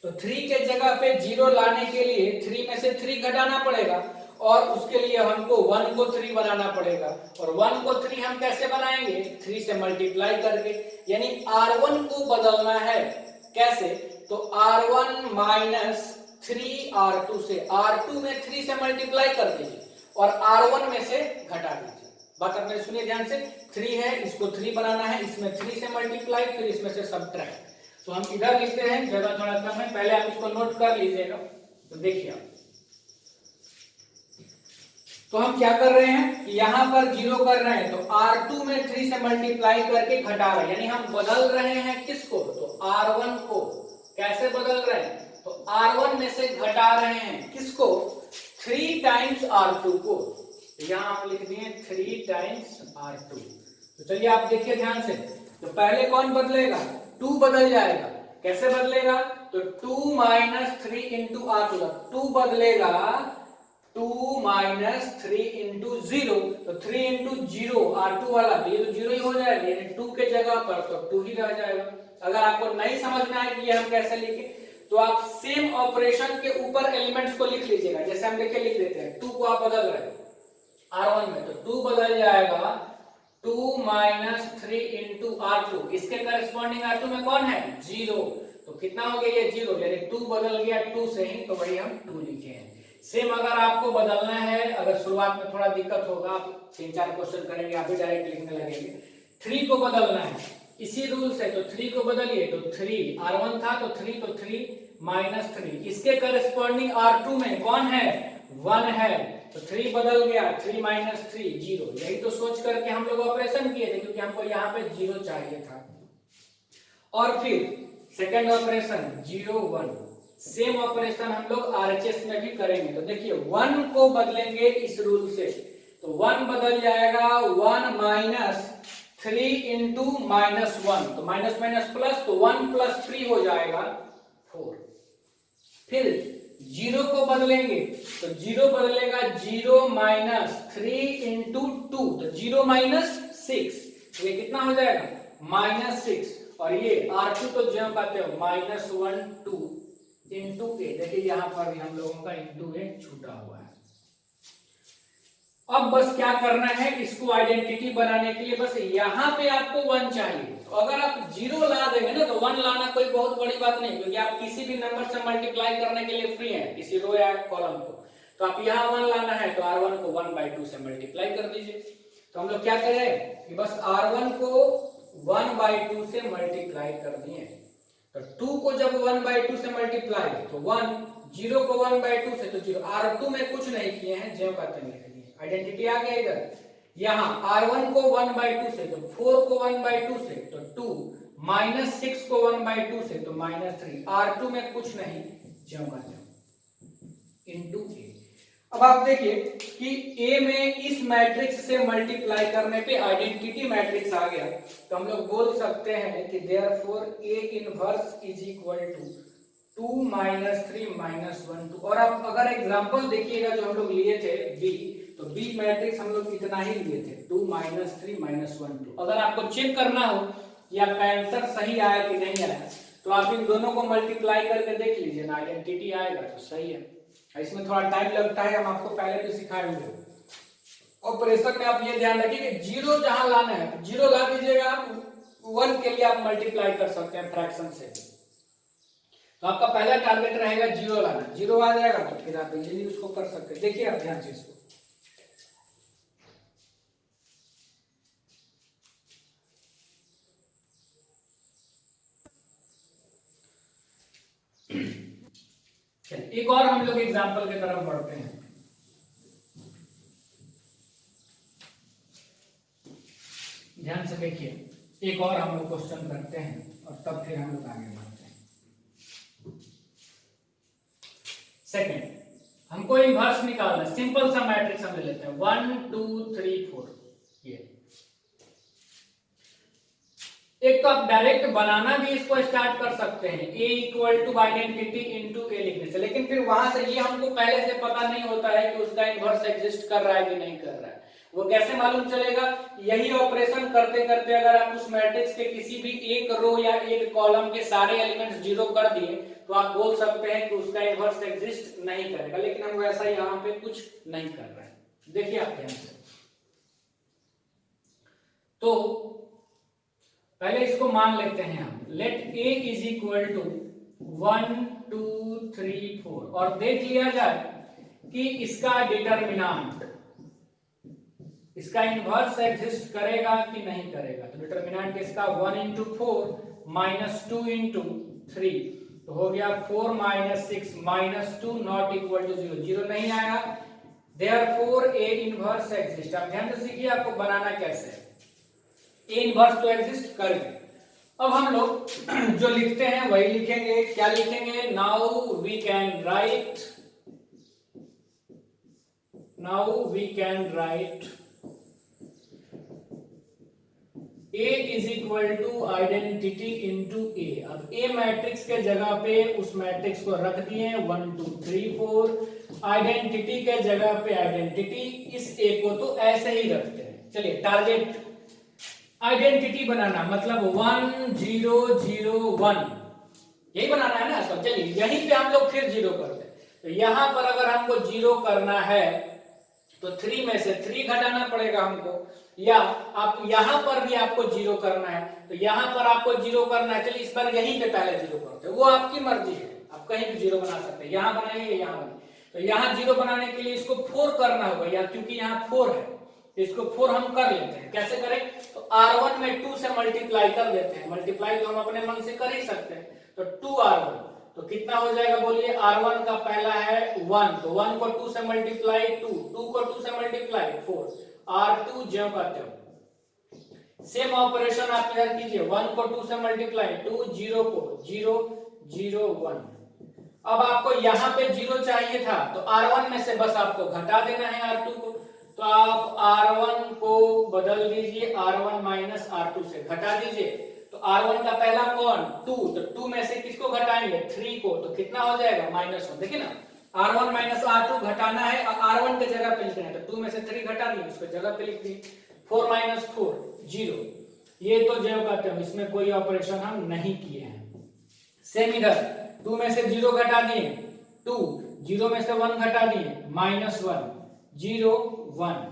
तो 3 के जगह पे 0 लाने के लिए 3 में से 3 घटाना पड़ेगा और उसके लिए हमको 1 को 3 बनाना पड़ेगा, और 1 को 3 हम कैसे बनाएंगे, 3 से मल्टीप्लाई करके, यानी R1 को बदलना है कैसे, तो R1 माइनस 3 R2 से, R2 में 3 से मल्टीप्लाई कर दीजिए और R1 में से घटा दीजिए। बात आपने सुनिए ध्यान से, 3 है इसको 3 बनाना है, इसमें 3 से मल्टीप्लाई फिर इसमें से सब्ट्रैक्ट। तो हम इधर लिखते हैं, जगह थोड़ा कम है, पहले आप इसको नोट कर लीजिएगा। तो देखिए आप, तो हम क्या कर रहे हैं, यहाँ पर 0 कर रहे हैं तो R2 में 3 से मल्टीप्लाई करके घटा रहे हैं, यानी हम बदल रहे हैं किसको, तो R1 को। कैसे बदल रहे हैं, तो R1 में से घटा रहे हैं किसको, 3 टाइम्स R2 को। तो यहाँ आप लिख दिए 3 टाइम्स R2। तो चलिए आप देखिए ध्यान से, तो पहले कौन बदलेगा, 2 बदल जाएगा। कैसे बदलेगा, तो 2 माइनस 3 इंटू R2, 2 बदलेगा 2 माइनस 3 इंटू 0, तो 3 इंटू 0 R2 वाला, तो ये तो 0 ही हो जाएगा, यानी 2 के जगह पर तो 2 ही रह जाएगा। अगर आपको नहीं समझ में आए कि ये हम कैसे लिखे, तो आप सेम ऑपरेशन के ऊपर एलिमेंट्स को लिख लीजिएगा। जैसे हम देखिए लिख देते हैं, 2 को आप बदल रहे हैं R1 में, तो 2 बदल जाएगा 2 माइनस 3 इंटू R2, इसके करस्पॉन्डिंग R2 में कौन है, 0, तो कितना हो गया ये 0, यानी 2 बदल गया 2 से ही, तो वही हम 2 लिखे हैं। सेम अगर आपको बदलना है, अगर शुरुआत में थोड़ा दिक्कत होगा, आप 3-4 क्वेश्चन करेंगे आप भी डायरेक्ट लिखने लगेंगे, 3 को बदलना है इसी रूल से, तो 3 को बदलिए, तो 3 R1 था तो 3, तो 3 माइनस 3, इसके करस्पॉन्डिंग R2 में कौन है, 1 है, तो 3 बदल गया, 3 माइनस 3 0। यही तो सोच करके हम लोग ऑपरेशन किए थे, क्योंकि हमको यहाँ पे 0 चाहिए था। और फिर सेकेंड ऑपरेशन 0 1, सेम ऑपरेशन हम लोग RHS में भी करेंगे। तो देखिए 1 को बदलेंगे इस रूल से, तो 1 बदल जाएगा 1 माइनस 3 इंटू -1, तो माइनस माइनस प्लस, तो 1 प्लस 3 हो जाएगा 4। फिर 0 को बदलेंगे, तो 0 बदलेगा 0 माइनस 3 इंटू 2, तो 0 माइनस 6, तो ये कितना हो जाएगा, -6, और ये R2 तो जो पाते हो -1 2 इंटू ए, देखिए यहाँ पर भी हम लोगों का इंटू ए छूटा हुआ है। अब बस क्या करना है, इसको आइडेंटिटी बनाने के लिए बस यहाँ पे आपको 1 चाहिए। तो अगर आप 0 ला देंगे ना, तो 1 लाना कोई बहुत बड़ी बात नहीं, क्योंकि आप किसी भी नंबर से मल्टीप्लाई करने के लिए फ्री हैं, किसी रो या कॉलम को। तो आप यहाँ 1 लाना है तो R1 को 1/2 से मल्टीप्लाई कर दीजिए। तो हम लोग क्या करें कि बस R1 को 1/2 से मल्टीप्लाई कर दिए, तो 2 को जब 1/2 से मल्टीप्लाई, तो 1, 0 को 1/2 से, तो 0, R2 में कुछ नहीं किए हैं, ज्यों का त्यों लिख दिए। आइडेंटिटी आ गया इधर। यहाँ R1 को 1/2 से, तो 4 को 1/2 से, तो 2, -6 को 1/2 से, तो -3, R2 में कुछ नहीं, ज्यों का त्यों इंटू ए। अब आप देखिए कि A में इस मैट्रिक्स से मल्टीप्लाई करने पे आइडेंटिटी मैट्रिक्स आ गया, तो हम लोग बोल सकते हैं कि therefore A inverse is equal to 2 - 3 - 1 2। और आप अगर एग्जांपल देखिएगा जो हम लोग लिए थे B, तो B मैट्रिक्स हम लोग इतना ही लिए थे, 2 - 3 - 1 2। अगर आपको चेक करना हो कि आपका आंसर सही आया कि नहीं आया, तो आप इन दोनों को मल्टीप्लाई करके देख लीजिए ना, आइडेंटिटी आएगा तो सही है। इसमें थोड़ा टाइम लगता है, हम आपको पहले भी सिखाए हुए। ऑपरेशन में आप ये ध्यान रखिए कि 0 जहां लाना है 0 ला दीजिएगा, आप 1 के लिए आप मल्टीप्लाई कर सकते हैं फ्रैक्शन से। तो आपका पहला टारगेट रहेगा जीरो लाना, जीरो आ जाएगा तो फिर आप इजीली उसको कर सकते हैं। देखिए आप ध्यान से इसको, एक और हम लोग एग्जांपल की तरफ बढ़ते हैं। ध्यान से देखिए, एक और हम लोग क्वेश्चन करते हैं और तब फिर हम लोग आगे बढ़ते हैं। सेकंड, हमको इनवर्स निकालना है। सिंपल सा मैट्रिक्स हम ले लेते हैं 1 2 3 4। ये एक तो आप डायरेक्ट बनाना भी इसको स्टार्ट कर सकते हैं, a equal to identity into a लिखने से, लेकिन फिर वहां से ये हमको पहले से पता नहीं होता है कि उसका इनवर्स एग्जिस्ट कर रहा है कि नहीं कर रहा है। वो कैसे मालूम चलेगा? यही ऑपरेशन करते करते अगर आप उस मैट्रिक्स के किसी भी एक रो या एक कॉलम के सारे एलिमेंट्स जीरो कर दिए तो आप बोल सकते हैं कि उसका इनवर्स एग्जिस्ट नहीं करेगा, लेकिन हम वैसा यहाँ पे कुछ नहीं कर रहे हैं। देखिए आप ध्यान से, तो पहले इसको मान लेते हैं हम, let a is equal to 1 2 3 4 और देख लिया जाए कि इसका डिटरमिनेंट, इसका इनवर्स एग्जिस्ट करेगा कि नहीं करेगा। तो डिटरमिनेंट इसका 1 इंटू 4 माइनस 2 इंटू 3 तो हो गया 4 minus 6 minus 2 not equal to 0, zero नहीं आएगा। Therefore a inverse exist. आप ध्यान से सीखिए आपको बनाना कैसे है। ए इनवर्स तो एग्जिस्ट करेगा। अब हम लोग जो लिखते हैं वही लिखेंगे। क्या लिखेंगे? Now we can write A is equal to identity into A. अब A मैट्रिक्स के जगह पे उस मैट्रिक्स को रख दिए 1 2 3 4, आइडेंटिटी के जगह पे आइडेंटिटी, इस A को तो ऐसे ही रखते हैं। चलिए टारगेट आइडेंटिटी बनाना मतलब 1 0 0 1 यही बनाना है ना। सब चलिए यहीं पे हम लोग फिर जीरो करते हैं। तो यहां पर अगर हमको जीरो करना है तो 3 में से 3 घटाना पड़ेगा हमको, या आप यहां पर भी आपको जीरो करना है तो यहां पर आपको जीरो करना है। चलिए इस बार यहीं पे पहले जीरो करते हैं, वो आपकी मर्जी है, आप कहीं भी जीरो बना सकते हैं। यहां बनाइए, यहां बनाइए। तो यहां जीरो बनाने के लिए इसको 4 करना होगा, या क्योंकि यहां 4 है तो इसको 4 हम कर लेते हैं। कैसे करें? तो R1 में 2 से मल्टीप्लाई कर देते हैं। मल्टीप्लाई तो हम अपने मन से कर ही सकते हैं। तो 2R1 तो कितना हो जाएगा बोलिए? R1 का पहला है 1, तो 1 को 2 से मल्टीप्लाई 2, 2 को 2 से मल्टीप्लाई 4, R2 ज्यों का त्यों। सेम ऑपरेशन आप इधर कीजिए, 1 को 2 से मल्टीप्लाई 2, 0 को 0 0 1। अब आपको यहाँ पे 0 चाहिए था तो R1 में से बस आपको घटा देना है R2 को। तो आप R1 को बदल दीजिए R1 माइनस R2 से, घटा दीजिए। तो R1 का पहला कौन? 2, तो 2 में से किसको घटाएंगे? 3 को, तो कितना हो जाएगा? -1। देखिए ना, R1 माइनस R2 घटाना है, R1 के जगह पे लिखना है तो 2 में से 3 घटा दिए, उसको जगह पे लिख दिए। 4 माइनस 4 0, ये तो जो कहते हैं इसमें कोई ऑपरेशन हम नहीं किए हैं। सेम इधर 2 में से 0 घटा दिए 2, 0 में से 1 घटा दिए -1 0 1।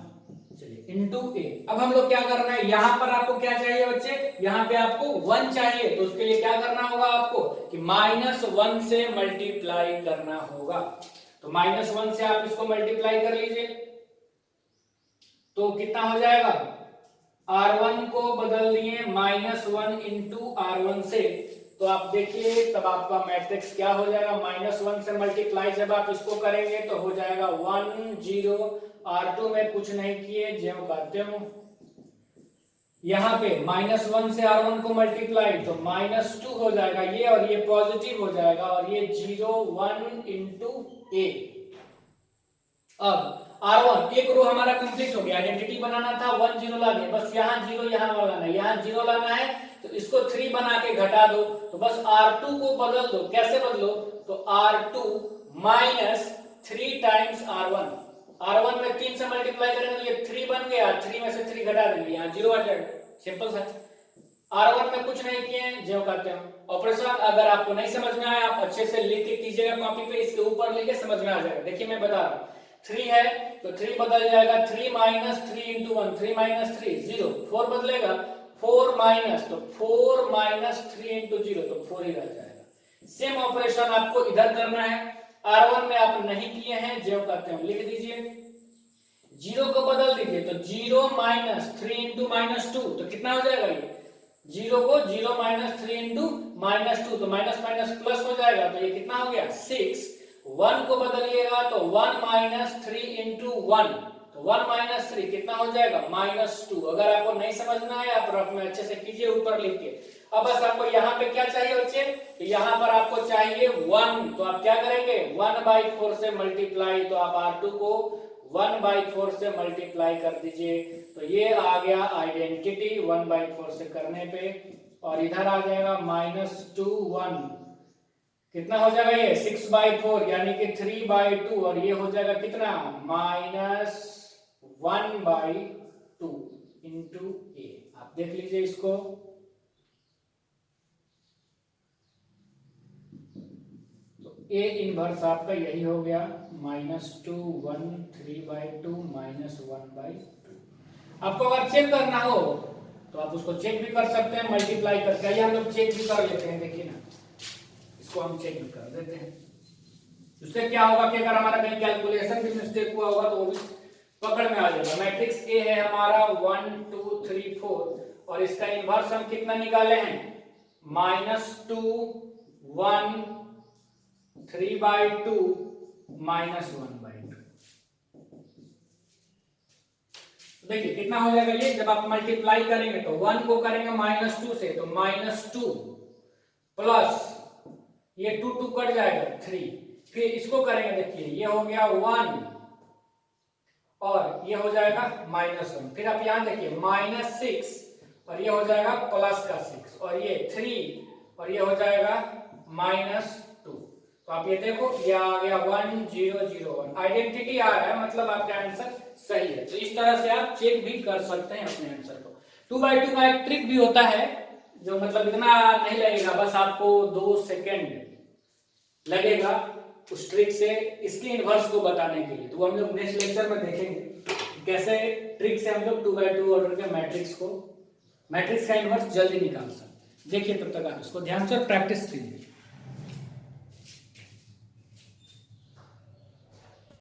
चलिए इनटू a। अब हम लोग क्या करना है, यहां पर आपको क्या चाहिए बच्चे? यहां पे आपको 1 चाहिए, तो उसके लिए क्या करना होगा आपको कि -1 से मल्टीप्लाई करना होगा। तो -1 से आप इसको मल्टीप्लाई कर लीजिए तो कितना हो जाएगा? R1 को बदल दिए -1 इंटू R1 से, तो आप देखिए तब आपका मैट्रिक्स क्या हो जाएगा? -1 से मल्टीप्लाई जब आप इसको करेंगे तो हो जाएगा 1 0, R2 में कुछ नहीं किए, ज्यों का त्यों। यहाँ पे -1 से R1 को मल्टीप्लाई तो -2 हो जाएगा ये, और ये पॉजिटिव हो जाएगा, और ये 0 1 इंटू a। अब R1 एक रो हमारा कंप्लीट हो गया, आइडेंटिटी बनाना था 1 0 ला दिए, बस यहाँ 0 यहाँ लाना है, यहाँ 0 लाना है तो इसको 3 बना के घटा दो, तो बस R2 को बदल दो। कैसे बदलो? तो R2 minus 3 times R1, R1 में 3 से मल्टीप्लाई करेंगे तो ये 3 बन गया, 3 में से 3 घटा देंगे, यहाँ 0 आ जाएगा। सिंपल सा। R1 में कुछ नहीं किए, जो कहते हैं ऑपरेशन। अगर आपको नहीं समझ में आया आप अच्छे से लिख के कीजिएगा कॉपी पे, इसके ऊपर लिखे समझ में आ जाएगा। देखिए मैं बता रहा हूँ, 3 है तो 3 बदल जाएगा 3 माइनस 3 इंटू 1, 3 माइनस 3 0, 4 बदलेगा 4 माइनस, तो 4 माइनस 3 इंटू 0 तो 4 ही रह जाएगा। सेम ऑपरेशन आपको इधर करना है। R1 में आप नहीं किए हैं, जो करते हैं लिख दीजिए, 0 को बदल दीजिए, तो 0 माइनस 3 इंटू माइनस 2, तो कितना हो जाएगा ये 0 को 0 माइनस 3 इंटू माइनस 2, तो माइनस माइनस प्लस हो जाएगा, तो ये कितना हो गया 6। 1 को बदलिएगा तो 1 माइनस 3 इंटू 1, तो 1 माइनस 3 कितना हो जाएगा -2। अगर आपको नहीं समझना है आप रफ में अच्छे से कीजिए ऊपर लिख के। अब बस आपको यहाँ पे क्या चाहिए बच्चे, तो यहाँ पर आपको चाहिए 1, तो आप क्या करेंगे 1/4 से मल्टीप्लाई, तो आप R2 को 1/4 से मल्टीप्लाई कर दीजिए, तो ये आ गया आइडेंटिटी 1/4 से करने पे, और इधर आ जाएगा -2 1, कितना हो जाएगा ये 6/4 यानी कि 3/2, और ये हो जाएगा कितना -1/2 इंटू ए। आप देख लीजिए इसको, तो ए इनवर्स आपका यही हो गया -2 1 3/2 -1/2। आपको अगर चेक करना हो तो आप उसको चेक भी कर सकते हैं मल्टीप्लाई करके। आइए हम लोग चेक भी कर लेते हैं, देखिए ना, इसको हम चेक भी कर देते हैं। उससे क्या होगा कि अगर हमारा कहीं कैलकुलेशन भी मिस्टेक हुआ होगा तो वो भी पकड़ में आ जाएगा। मैट्रिक्स ए है हमारा 1 2 3 4, और इसका इनवर्स हम कितना निकाले हैं -2 1 3/2 -1/2। देखिए कितना हो जाएगा ये, जब आप मल्टीप्लाई करेंगे तो 1 को करेंगे -2 से, तो -2 प्लस ये 2 2 कट जाएगा 3, फिर इसको करेंगे, देखिए ये हो गया 1 और ये हो जाएगा -1, फिर आप यहां देखिए -6 और ये हो जाएगा प्लस का 6, और ये 3 और ये हो जाएगा -2। तो आप ये देखो ये आ गया 1 0 0 1, आइडेंटिटी आ रहा है, मतलब आपका आंसर सही है। तो इस तरह से आप चेक भी कर सकते हैं अपने आंसर को। 2/2 का एक ट्रिक भी होता है, जो मतलब इतना नहीं लगेगा, बस आपको 2 सेकेंड लगेगा उस ट्रिक से इसके इनवर्स को बताने के लिए। तो हम लोग नेक्स्ट लेक्चर में देखेंगे कैसे ट्रिक से हम लोग 2/2 ऑर्डर के मैट्रिक्स का इनवर्स जल्दी निकाल सकते। देखिए तब तक आप इसको ध्यान से प्रैक्टिस कीजिए।